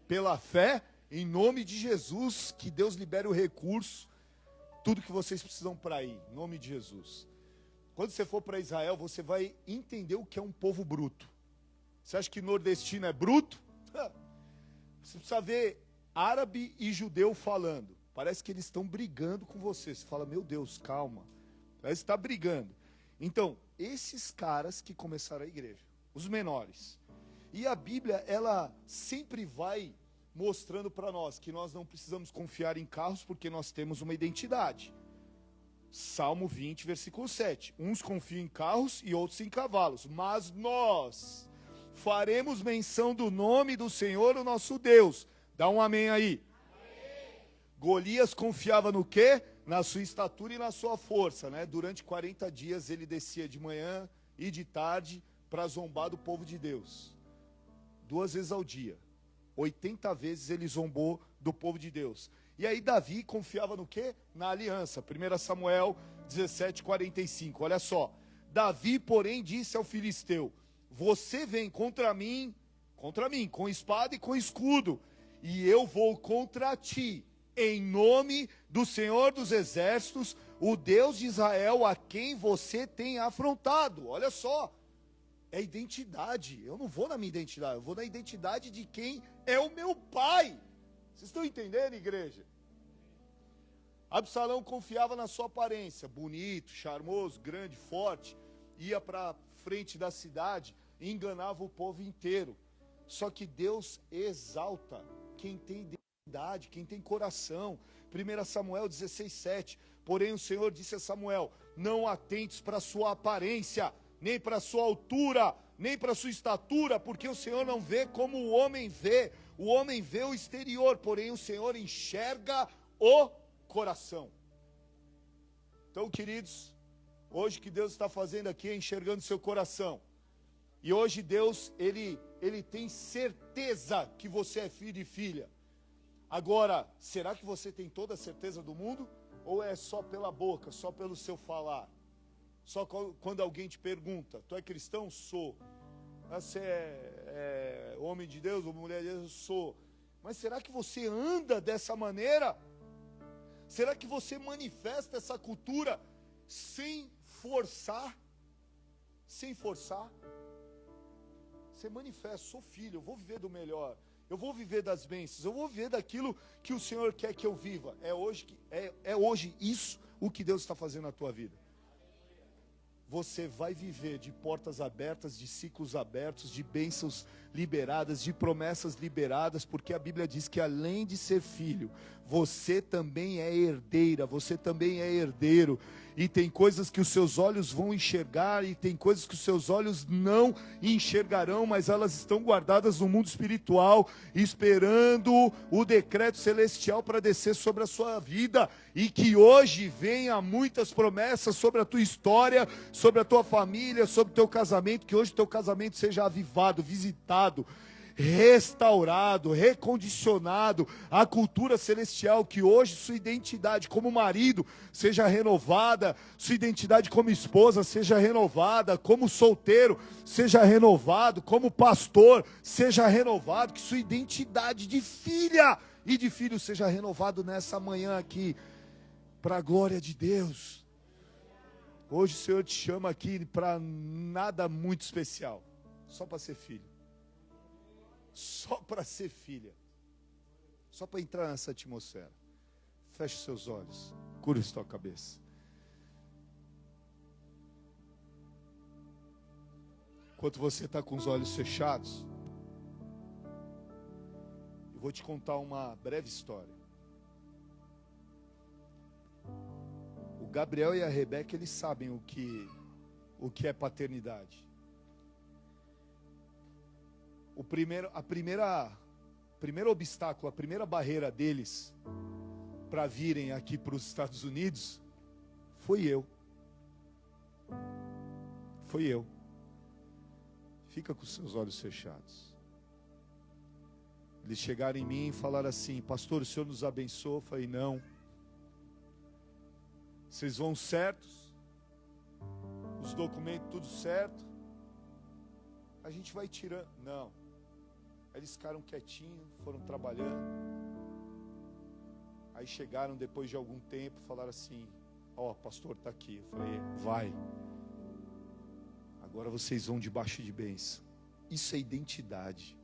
Pela fé, em nome de Jesus, que Deus libere o recurso, tudo que vocês precisam para ir, em nome de Jesus. Quando você for para Israel, você vai entender o que é um povo bruto. Você acha que nordestino é bruto? Você precisa ver árabe e judeu falando. Parece que eles estão brigando com você. Você fala, meu Deus, calma. Parece que está brigando. Então, esses caras que começaram a igreja, os menores. E a Bíblia, ela sempre vai mostrando para nós que nós não precisamos confiar em carros porque nós temos uma identidade. Salmo 20, versículo 7. Uns confiam em carros e outros em cavalos. Mas nós faremos menção do nome do Senhor, o nosso Deus. Dá um amém aí. Amém. Golias confiava no quê? Na sua estatura e na sua força, né? Durante 40 dias ele descia de manhã e de tarde para zombar do povo de Deus. 2 vezes ao dia. 80 vezes ele zombou do povo de Deus. E aí Davi confiava no quê? Na aliança. 1 Samuel 17:45. Olha só. Davi, porém, disse ao filisteu: você vem contra mim, com espada e com escudo, e eu vou contra ti, em nome do Senhor dos Exércitos, o Deus de Israel, a quem você tem afrontado. Olha só. É identidade. Eu não vou na minha identidade, eu vou na identidade de quem é o meu pai. Vocês estão entendendo, igreja? Absalão confiava na sua aparência, bonito, charmoso, grande, forte, ia para frente da cidade e enganava o povo inteiro. Só que Deus exalta quem tem identidade, quem tem coração. 1 Samuel 16:7. Porém o Senhor disse a Samuel: não atentes para a sua aparência, nem para a sua altura, nem para a sua estatura, porque o Senhor não vê como o homem vê. O homem vê o exterior, porém o Senhor enxerga o coração. Então, queridos, hoje o que Deus está fazendo aqui é enxergando seu coração. E hoje Deus, Ele tem certeza que você é filho e filha. Agora, será que você tem toda a certeza do mundo? Ou é só pela boca, só pelo seu falar? Só quando alguém te pergunta, tu é cristão? Sou. Você é homem de Deus ou mulher de Deus? Eu sou. Mas será que você anda dessa maneira? Será que você manifesta essa cultura sem forçar? Sem forçar? Você manifesta, sou filho, eu vou viver do melhor. Eu vou viver das bênçãos, eu vou viver daquilo que o Senhor quer que eu viva. É hoje isso o que Deus está fazendo na tua vida. Você vai viver de portas abertas, de ciclos abertos, de bênçãos liberadas, de promessas liberadas, porque a Bíblia diz que além de ser filho, você também é herdeira, você também é herdeiro. E tem coisas que os seus olhos vão enxergar, e tem coisas que os seus olhos não enxergarão, mas elas estão guardadas no mundo espiritual, esperando o decreto celestial para descer sobre a sua vida. E que hoje venha muitas promessas sobre a tua história, sobre a tua família, sobre o teu casamento, que hoje o teu casamento seja avivado, visitado, restaurado, recondicionado à cultura celestial, que hoje sua identidade como marido seja renovada, sua identidade como esposa seja renovada, como solteiro seja renovado, como pastor seja renovado, que sua identidade de filha e de filho seja renovado nessa manhã aqui, para a glória de Deus. Hoje o Senhor te chama aqui para nada muito especial, só para ser filho. Só para ser filha. Só para entrar nessa atmosfera. Feche seus olhos. Curva sua cabeça. Enquanto você está com os olhos fechados, eu vou te contar uma breve história. O Gabriel e a Rebeca, eles sabem o que é paternidade. Primeiro obstáculo, a primeira barreira deles para virem aqui para os Estados Unidos foi eu. Foi eu. Fica com os seus olhos fechados. Eles chegaram em mim e falaram assim: pastor, o senhor nos abençoou? Eu falei: não. Vocês vão certos? Os documentos tudo certo? A gente vai tirando. Não. Aí eles ficaram quietinhos, foram trabalhando. Aí chegaram depois de algum tempo, falaram assim: ó, pastor está aqui. Eu falei: vai. Agora vocês vão debaixo de bênção. Isso é identidade.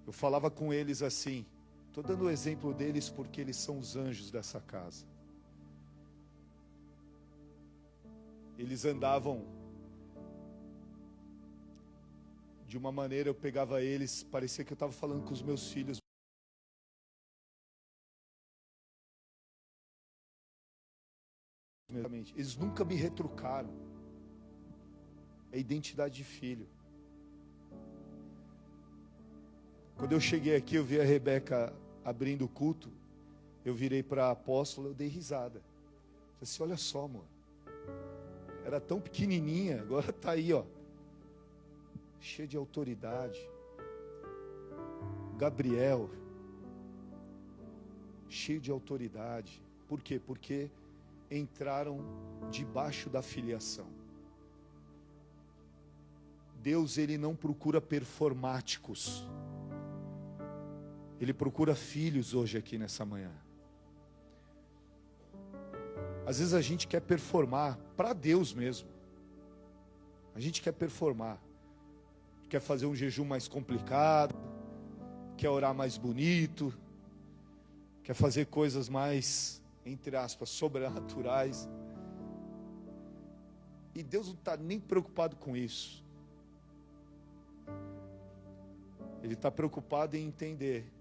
Eu falava com eles assim, estou dando o exemplo deles porque eles são os anjos dessa casa. Eles andavam de uma maneira, eu pegava eles, parecia que eu estava falando com os meus filhos. Eles nunca me retrucaram. É identidade de filho. Quando eu cheguei aqui, eu vi a Rebeca abrindo o culto. Eu virei para a apóstola, eu dei risada. Falei assim: olha só, amor. Era tão pequenininha, agora está aí, ó. Cheia de autoridade. Gabriel. Cheio de autoridade. Por quê? Porque entraram debaixo da filiação. Deus, ele não procura performáticos. Ele procura filhos hoje aqui nessa manhã. Às vezes a gente quer performar para Deus mesmo. A gente quer performar. Quer fazer um jejum mais complicado. Quer orar mais bonito. Quer fazer coisas mais, entre aspas, sobrenaturais. E Deus não está nem preocupado com isso. Ele está preocupado em entender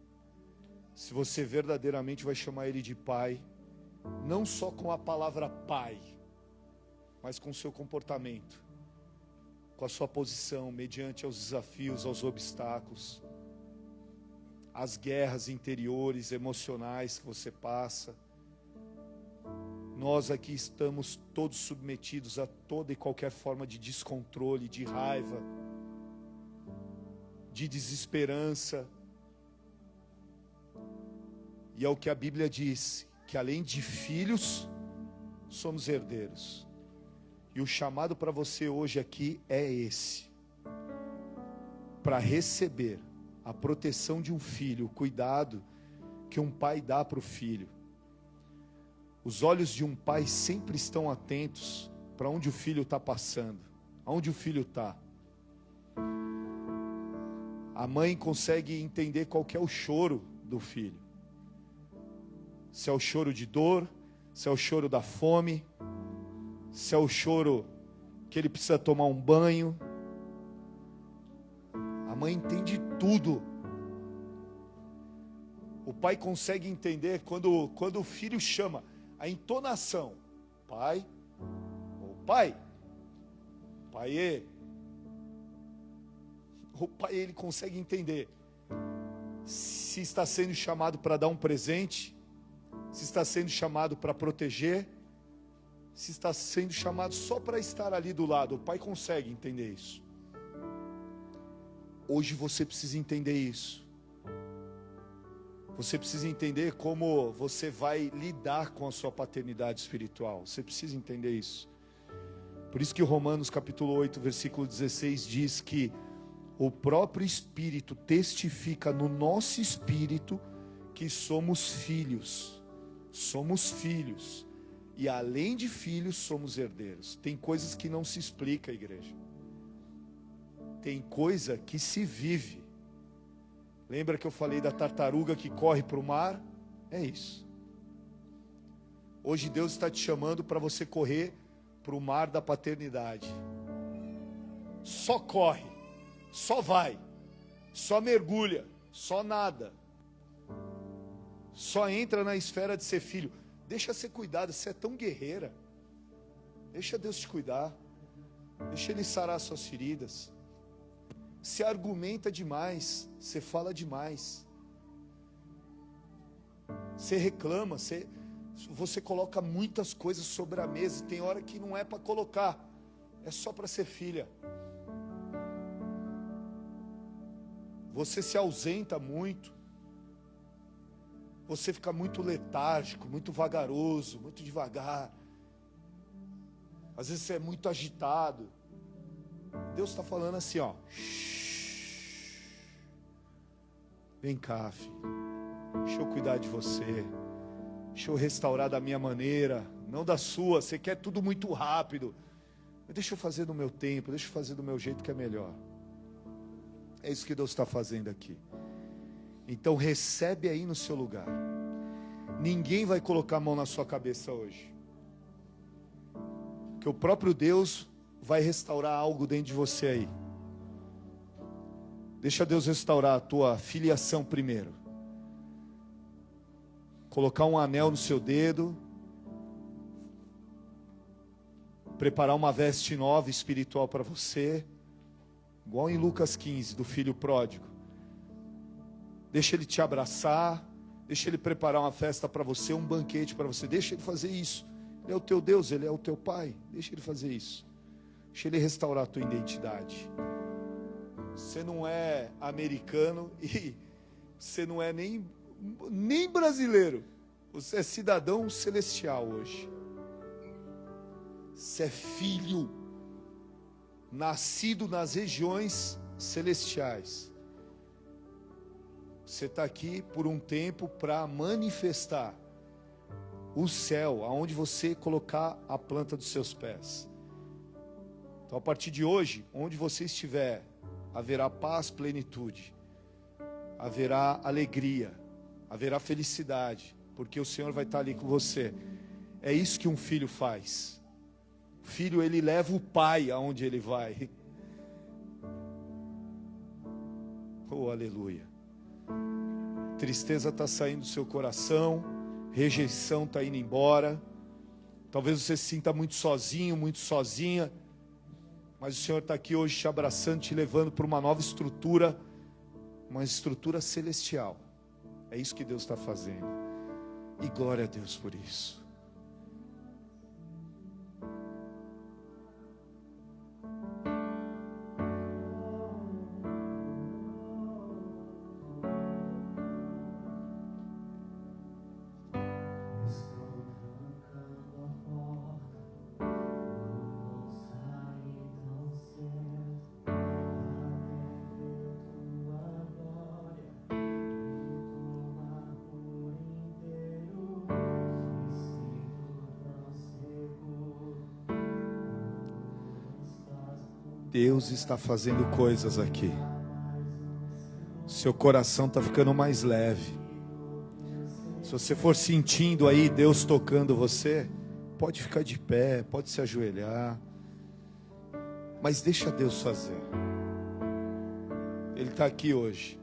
se você verdadeiramente vai chamar Ele de Pai, não só com a palavra Pai, mas com o seu comportamento, com a sua posição, mediante aos desafios, aos obstáculos, as guerras interiores, emocionais que você passa. Nós aqui estamos todos submetidos a toda e qualquer forma de descontrole, de raiva, de desesperança. E é o que a Bíblia diz, que além de filhos, somos herdeiros. E o chamado para você hoje aqui é esse: para receber a proteção de um filho, o cuidado que um pai dá para o filho. Os olhos de um pai sempre estão atentos para onde o filho está passando, aonde o filho está. A mãe consegue entender qual que é o choro do filho. Se é o choro de dor, se é o choro da fome, se é o choro que ele precisa tomar um banho. A mãe entende tudo. O pai consegue entender quando o filho chama, a entonação: pai, ou pai, pai. O pai, ele consegue entender se está sendo chamado para dar um presente, se está sendo chamado para proteger, se está sendo chamado só para estar ali do lado. O pai consegue entender isso. Hoje você precisa entender isso. Você precisa entender como você vai lidar com a sua paternidade espiritual. Você precisa entender isso. Por isso que Romanos capítulo 8, versículo 16 diz que o próprio Espírito testifica no nosso espírito que somos filhos. Somos filhos. E além de filhos, somos herdeiros. Tem coisas que não se explica, igreja. Tem coisa que se vive. Lembra que eu falei da tartaruga que corre para o mar? É isso. Hoje Deus está te chamando para você correr para o mar da paternidade. Só corre, só vai, só mergulha, só nada. Só entra na esfera de ser filho. Deixa ser cuidado, você é tão guerreira. Deixa Deus te cuidar. Deixa Ele sarar suas feridas. Você argumenta demais, você fala demais. Você reclama, você coloca muitas coisas sobre a mesa, e tem hora que não é para colocar, é só para ser filha. Você se ausenta muito, você fica muito letárgico, muito vagaroso, muito devagar. Às vezes você é muito agitado. Deus está falando assim, ó. Vem cá, filho. Deixa eu cuidar de você. Deixa eu restaurar da minha maneira, não da sua. Você quer tudo muito rápido. Deixa eu fazer do meu tempo, deixa eu fazer do meu jeito que é melhor. É isso que Deus está fazendo aqui. Então recebe aí no seu lugar. Ninguém vai colocar a mão na sua cabeça hoje. Porque o próprio Deus vai restaurar algo dentro de você aí. Deixa Deus restaurar a tua filiação primeiro. Colocar um anel no seu dedo. Preparar uma veste nova espiritual para você. Igual em Lucas 15, do filho pródigo. Deixa ele te abraçar. Deixa ele preparar uma festa para você, um banquete para você. Deixa ele fazer isso. Ele é o teu Deus, ele é o teu Pai. Deixa ele fazer isso. Deixa ele restaurar a tua identidade. Você não é americano e você não é nem brasileiro. Você é cidadão celestial hoje. Você é filho, nascido nas regiões celestiais. Você está aqui por um tempo para manifestar o céu, aonde você colocar a planta dos seus pés. Então, a partir de hoje, onde você estiver, haverá paz, plenitude, haverá alegria, haverá felicidade, porque o Senhor vai estar ali com você. É isso que um filho faz. O filho, ele leva o pai aonde ele vai. Oh, aleluia. Tristeza está saindo do seu coração, rejeição está indo embora. Talvez você se sinta muito sozinho, muito sozinha. Mas o Senhor está aqui hoje te abraçando, te levando para uma nova estrutura, uma estrutura celestial. É isso que Deus está fazendo. E glória a Deus por isso. Deus está fazendo coisas aqui. Seu coração está ficando mais leve. Se você for sentindo aí Deus tocando você, pode ficar de pé, pode se ajoelhar. Mas deixa Deus fazer. Ele está aqui hoje.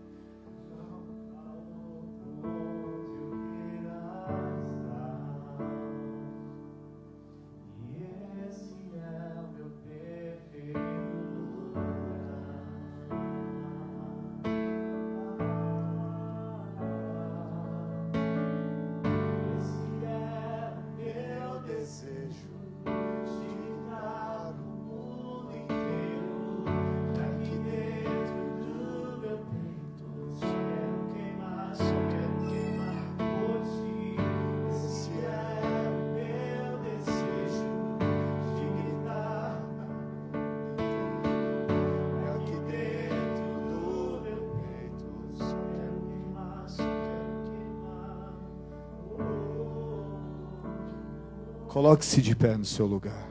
Coloque-se de pé no seu lugar.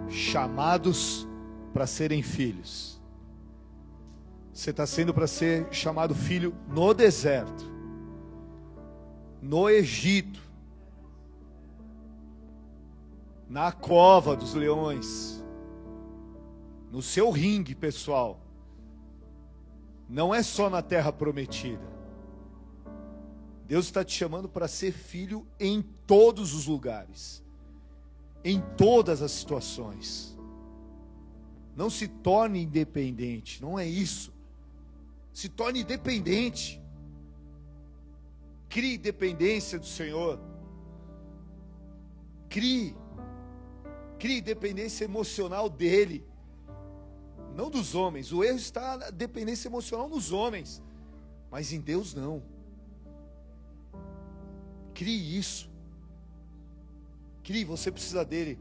Chamados para serem filhos. Você está sendo para ser chamado filho no deserto, no Egito, na cova dos leões, no seu ringue pessoal. Não é só na terra prometida. Deus está te chamando para ser filho em todos os lugares, em todas as situações. Não se torne independente, não é isso. Se torne dependente. Crie dependência do Senhor. Crie dependência emocional dEle, não dos homens. O erro está na dependência emocional nos homens, mas em Deus não. Crie isso. Crie, você precisa dEle.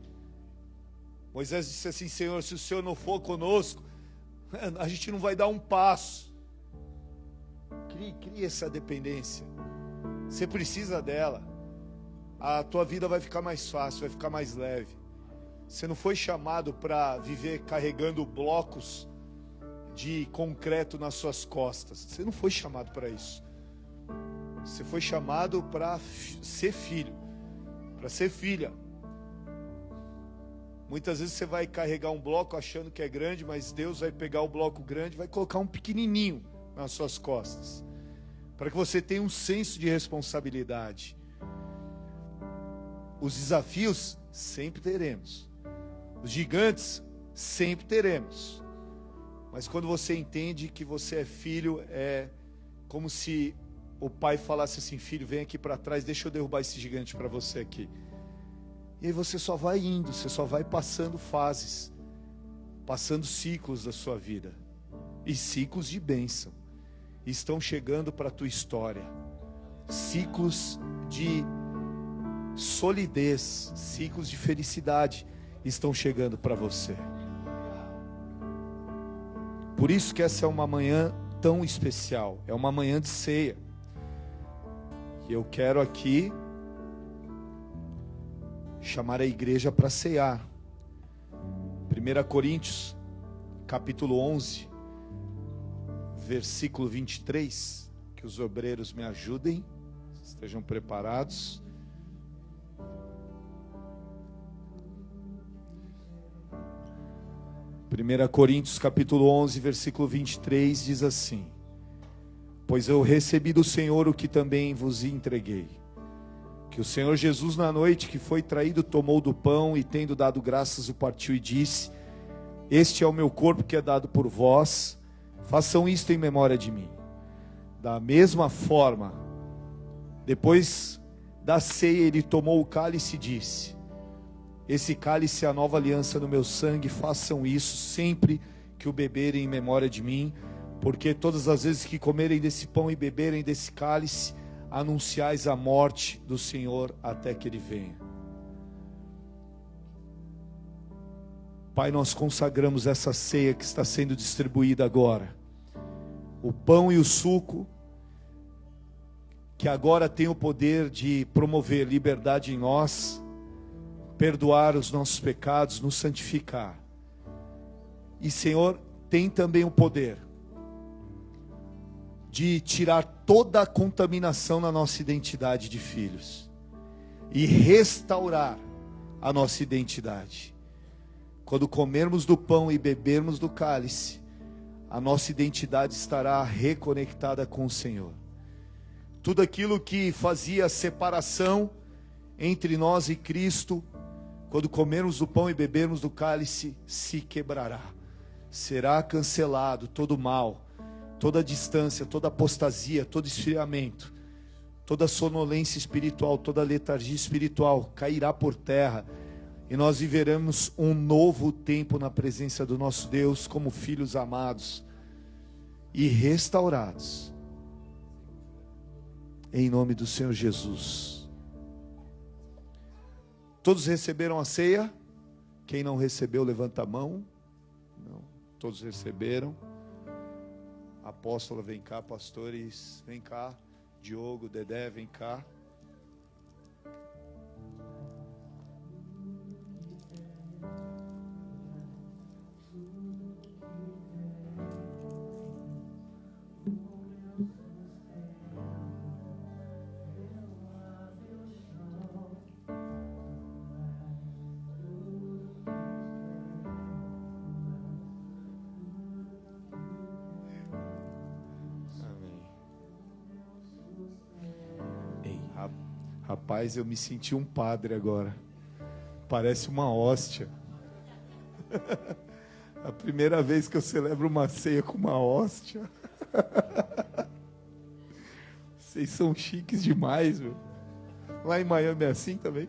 Moisés disse assim: Senhor, se o Senhor não for conosco, a gente não vai dar um passo. Crie essa dependência. Você precisa dela. A tua vida vai ficar mais fácil, vai ficar mais leve. Você não foi chamado para viver carregando blocos de concreto nas suas costas. Você não foi chamado para isso. Você foi chamado para ser filho, para ser filha. Muitas vezes você vai carregar um bloco achando que é grande, mas Deus vai pegar o bloco grande e vai colocar um pequenininho nas suas costas, para que você tenha um senso de responsabilidade. Os desafios sempre teremos. Os gigantes sempre teremos. Mas quando você entende que você é filho, é como se o pai falasse assim: filho, vem aqui para trás, deixa eu derrubar esse gigante para você aqui. E aí você só vai indo, você só vai passando fases, passando ciclos da sua vida. E ciclos de bênção estão chegando para a tua história. Ciclos de solidez, ciclos de felicidade estão chegando para você. Por isso que essa é uma manhã tão especial, é uma manhã de ceia. E eu quero aqui chamar a igreja para ceiar. 1 Coríntios, capítulo 11, versículo 23, que os obreiros me ajudem, estejam preparados. Primeira Coríntios capítulo 11, versículo 23 diz assim: pois eu recebi do Senhor o que também vos entreguei, que o Senhor Jesus, na noite que foi traído, tomou do pão e, tendo dado graças, o partiu e disse: este é o meu corpo que é dado por vós, façam isto em memória de mim. Da mesma forma, depois da ceia, ele tomou o cálice e disse: esse cálice é a nova aliança no meu sangue, façam isso sempre que o beberem em memória de mim, porque todas as vezes que comerem desse pão e beberem desse cálice, anunciais a morte do Senhor até que Ele venha. Pai, nós consagramos essa ceia que está sendo distribuída agora, o pão e o suco, que agora tem o poder de promover liberdade em nós, perdoar os nossos pecados, nos santificar. E, Senhor, tem também o poder de tirar toda a contaminação na nossa identidade de filhos e restaurar a nossa identidade. Quando comermos do pão e bebermos do cálice, a nossa identidade estará reconectada com o Senhor. Tudo aquilo que fazia separação entre nós e Cristo, quando comermos do pão e bebermos do cálice, se quebrará. Será cancelado todo mal, toda distância, toda apostasia, todo esfriamento, toda sonolência espiritual, toda letargia espiritual cairá por terra. E nós viveremos um novo tempo na presença do nosso Deus, como filhos amados e restaurados. Em nome do Senhor Jesus. Todos receberam a ceia? Quem não recebeu, levanta a mão. Não, todos receberam. Apóstola, vem cá. Pastores, vem cá. Diogo, Dedé, vem cá. Rapaz, eu me senti um padre agora. Parece uma hóstia. A primeira vez que eu celebro uma ceia com uma hóstia. Vocês são chiques demais, meu. Lá em Miami é assim também.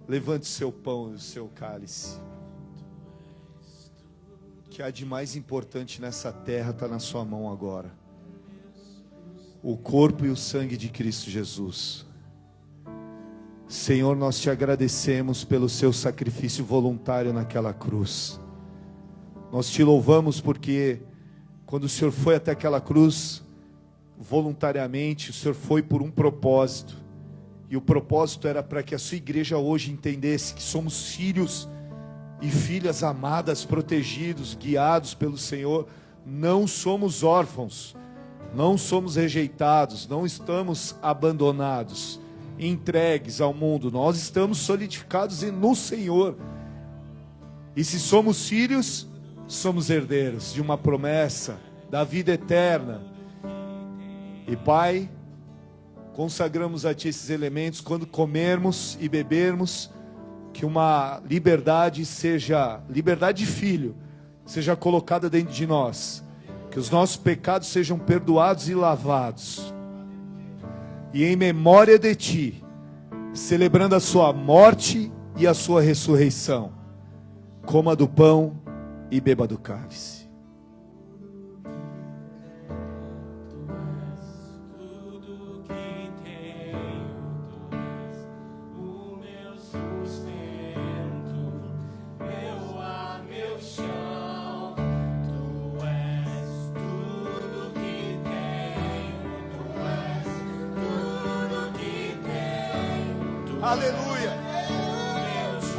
Levante o seu pão e o seu cálice. O que há de mais importante nessa terra está na sua mão agora. O corpo e o sangue de Cristo Jesus. Senhor, nós te agradecemos pelo seu sacrifício voluntário naquela cruz. Nós te louvamos porque quando o Senhor foi até aquela cruz, voluntariamente, o Senhor foi por um propósito. E o propósito era para que a sua igreja hoje entendesse que somos filhos e filhas amadas, protegidos, guiados pelo Senhor. Não somos órfãos, não somos rejeitados, não estamos abandonados, entregues ao mundo. Nós estamos solidificados no Senhor. E se somos filhos, somos herdeiros de uma promessa da vida eterna. E Pai, consagramos a Ti esses elementos quando comermos e bebermos, que uma liberdade seja, liberdade de filho, seja colocada dentro de nós, que os nossos pecados sejam perdoados e lavados, e em memória de Ti, celebrando a Sua morte e a Sua ressurreição, coma do pão e beba do cálice. Aleluia,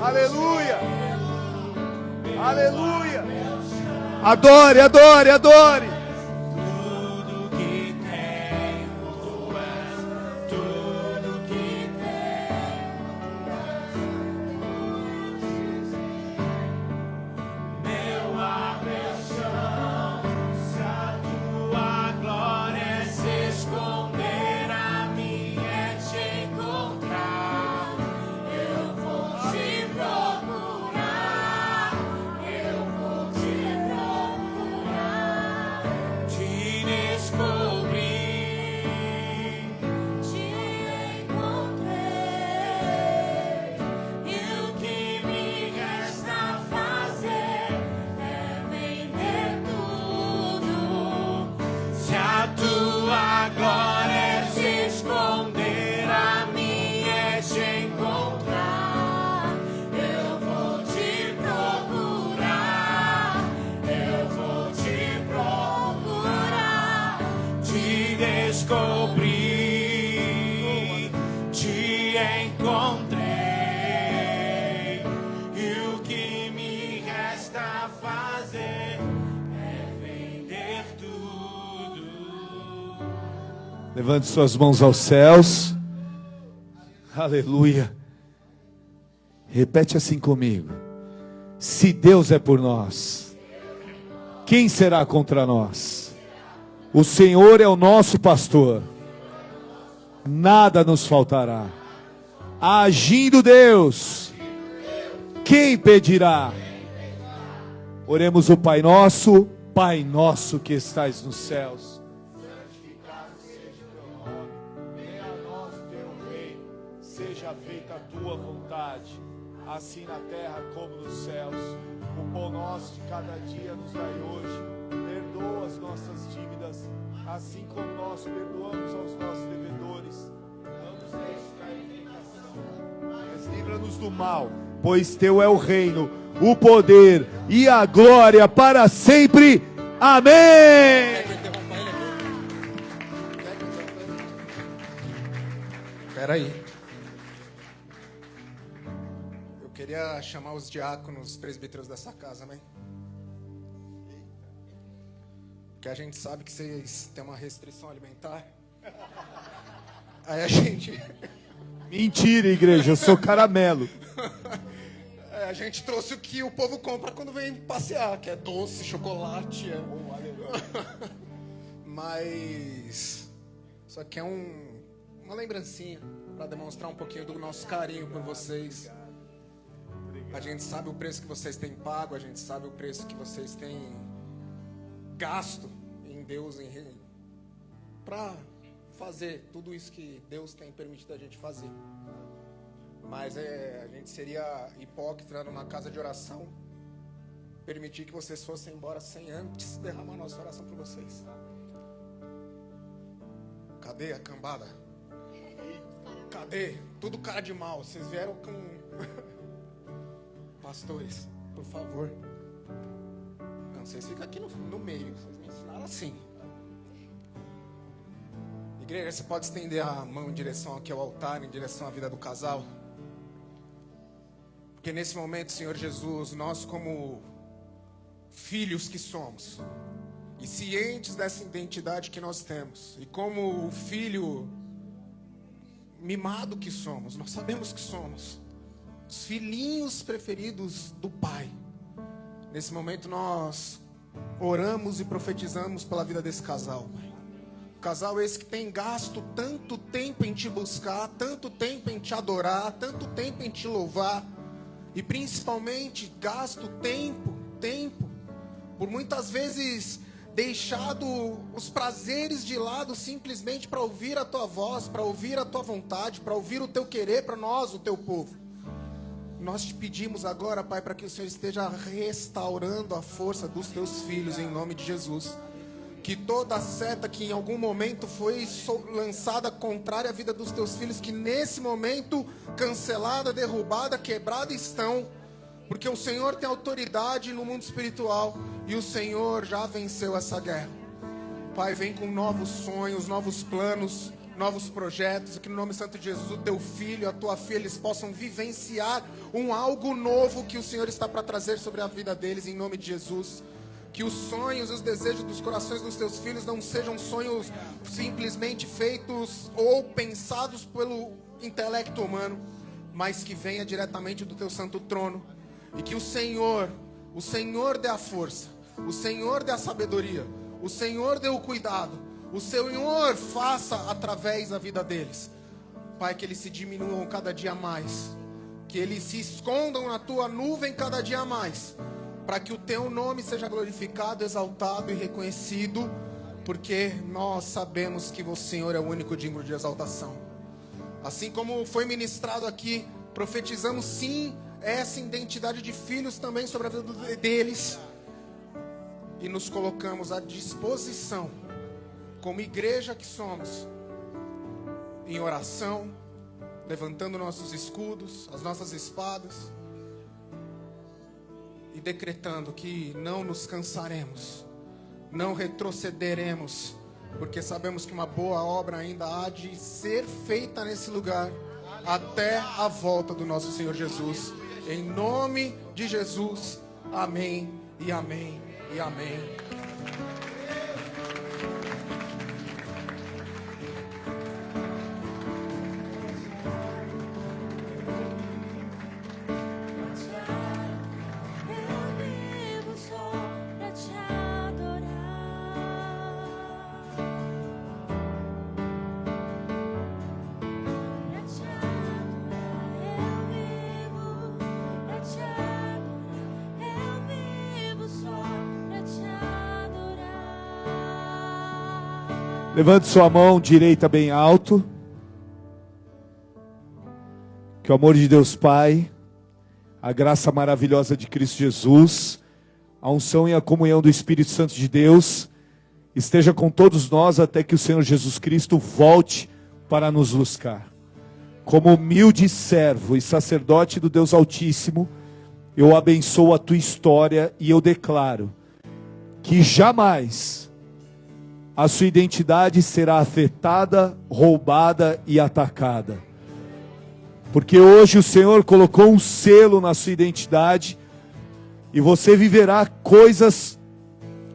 aleluia, aleluia. Adore, adore, adore. Tudo que tenho, tu és. Tudo que tenho, tu és. Meu ar, meu chão, se a tua glória se esconder, a mim é te encontrar. Eu vou te procurar. Eu vou te procurar. Te descobri, te encontrei. E o que me resta fazer é vender tudo. Se a tua glória se esconder, a mim é te encontrar. Eu vou te procurar. Eu vou te procurar. Te descobri, te encontrei. E o que me resta fazer é vender tudo. Levante suas mãos aos céus. Aleluia. Repete assim comigo. Se Deus é por nós, quem será contra nós? O Senhor é o nosso pastor. Nada nos faltará. Agindo Deus, quem impedirá? Oremos o Pai Nosso que estais nos céus. Santificado seja o teu nome. Venha a nós o teu reino. Seja feita a tua vontade, assim na terra como nos céus. O pão nosso de cada dia nos dai hoje. Perdoa as nossas dívidas, assim como nós perdoamos aos nossos devedores. Não nos deixes cair em tentação, mas livra-nos do mal, pois teu é o reino, o poder e a glória para sempre. Amém. Espera aí. Eu queria chamar os diáconos, os presbíteros dessa casa, amém? Porque a gente sabe que vocês têm uma restrição alimentar. Aí a gente... Mentira, igreja, eu sou caramelo. A gente trouxe o que o povo compra quando vem passear, que é doce, chocolate. Mas isso aqui é uma lembrancinha para demonstrar um pouquinho do nosso carinho por vocês. A gente sabe o preço que vocês têm pago, a gente sabe o preço que vocês têm gasto em em Deus para fazer tudo isso que Deus tem permitido a gente fazer. Mas a gente seria hipócrita numa casa de oração permitir que vocês fossem embora sem antes derramar nossa oração por vocês. Cadê a cambada? Cadê? Tudo cara de mal. Vocês vieram com... Pastores, por favor. Não, vocês ficam aqui no meio. Vocês me ensinaram assim. Igreja, você pode estender a mão em direção aqui ao altar, em direção à vida do casal? Porque nesse momento, Senhor Jesus, nós como filhos que somos, e cientes dessa identidade que nós temos, e como o filho mimado que somos, nós sabemos que somos os filhinhos preferidos do Pai. Nesse momento nós oramos e profetizamos pela vida desse casal, Pai. Casal esse que tem gasto tanto tempo em te buscar, tanto tempo em te adorar, tanto tempo em te louvar, e principalmente gasto tempo, por muitas vezes deixado os prazeres de lado simplesmente para ouvir a tua voz, para ouvir a tua vontade, para ouvir o teu querer para nós, o teu povo. Nós te pedimos agora, Pai, para que o Senhor esteja restaurando a força dos teus filhos em nome de Jesus. Que toda seta que em algum momento foi lançada contrária à vida dos teus filhos, que nesse momento cancelada, derrubada, quebrada estão, porque o Senhor tem autoridade no mundo espiritual e o Senhor já venceu essa guerra. Pai, vem com novos sonhos, novos planos, novos projetos, que no nome santo de Jesus, o teu filho, a tua filha, eles possam vivenciar algo novo que o Senhor está para trazer sobre a vida deles, em nome de Jesus. Que os sonhos e os desejos dos corações dos teus filhos não sejam sonhos simplesmente feitos ou pensados pelo intelecto humano, mas que venha diretamente do teu santo trono. E que o Senhor dê a força, o Senhor dê a sabedoria, o Senhor dê o cuidado, o Senhor faça através da vida deles. Pai, que eles se diminuam cada dia mais, que eles se escondam na tua nuvem cada dia mais, para que o teu nome seja glorificado, exaltado e reconhecido, porque nós sabemos que o Senhor é o único digno de exaltação. Assim como foi ministrado aqui, profetizamos sim essa identidade de filhos também sobre a vida deles, e nos colocamos à disposição, como igreja que somos, em oração, levantando nossos escudos, as nossas espadas, e decretando que não nos cansaremos, não retrocederemos, porque sabemos que uma boa obra ainda há de ser feita nesse lugar, até a volta do nosso Senhor Jesus. Em nome de Jesus, amém e amém e amém. Levante sua mão direita bem alto. Que o amor de Deus Pai, a graça maravilhosa de Cristo Jesus, a unção e a comunhão do Espírito Santo de Deus esteja com todos nós até que o Senhor Jesus Cristo volte para nos buscar. Como humilde servo e sacerdote do Deus Altíssimo, eu abençoo a tua história e eu declaro que jamais a sua identidade será afetada, roubada e atacada. Porque hoje o Senhor colocou um selo na sua identidade e você viverá coisas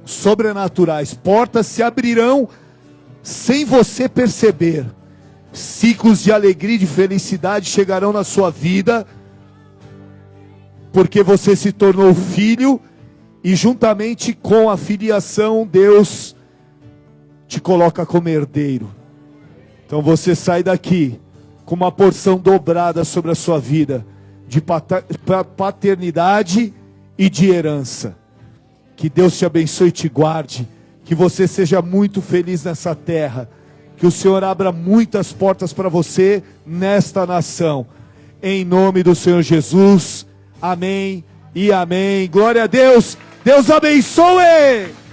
sobrenaturais. Portas se abrirão sem você perceber. Ciclos de alegria e de felicidade chegarão na sua vida, porque você se tornou filho e juntamente com a filiação, Deus te coloca como herdeiro. Então você sai daqui com uma porção dobrada sobre a sua vida, de paternidade e de herança. Que Deus te abençoe e te guarde, Que você seja muito feliz nessa terra. Que o Senhor abra muitas portas para você nesta nação. Em nome do Senhor Jesus. Amém e amém. Glória a Deus. Deus abençoe.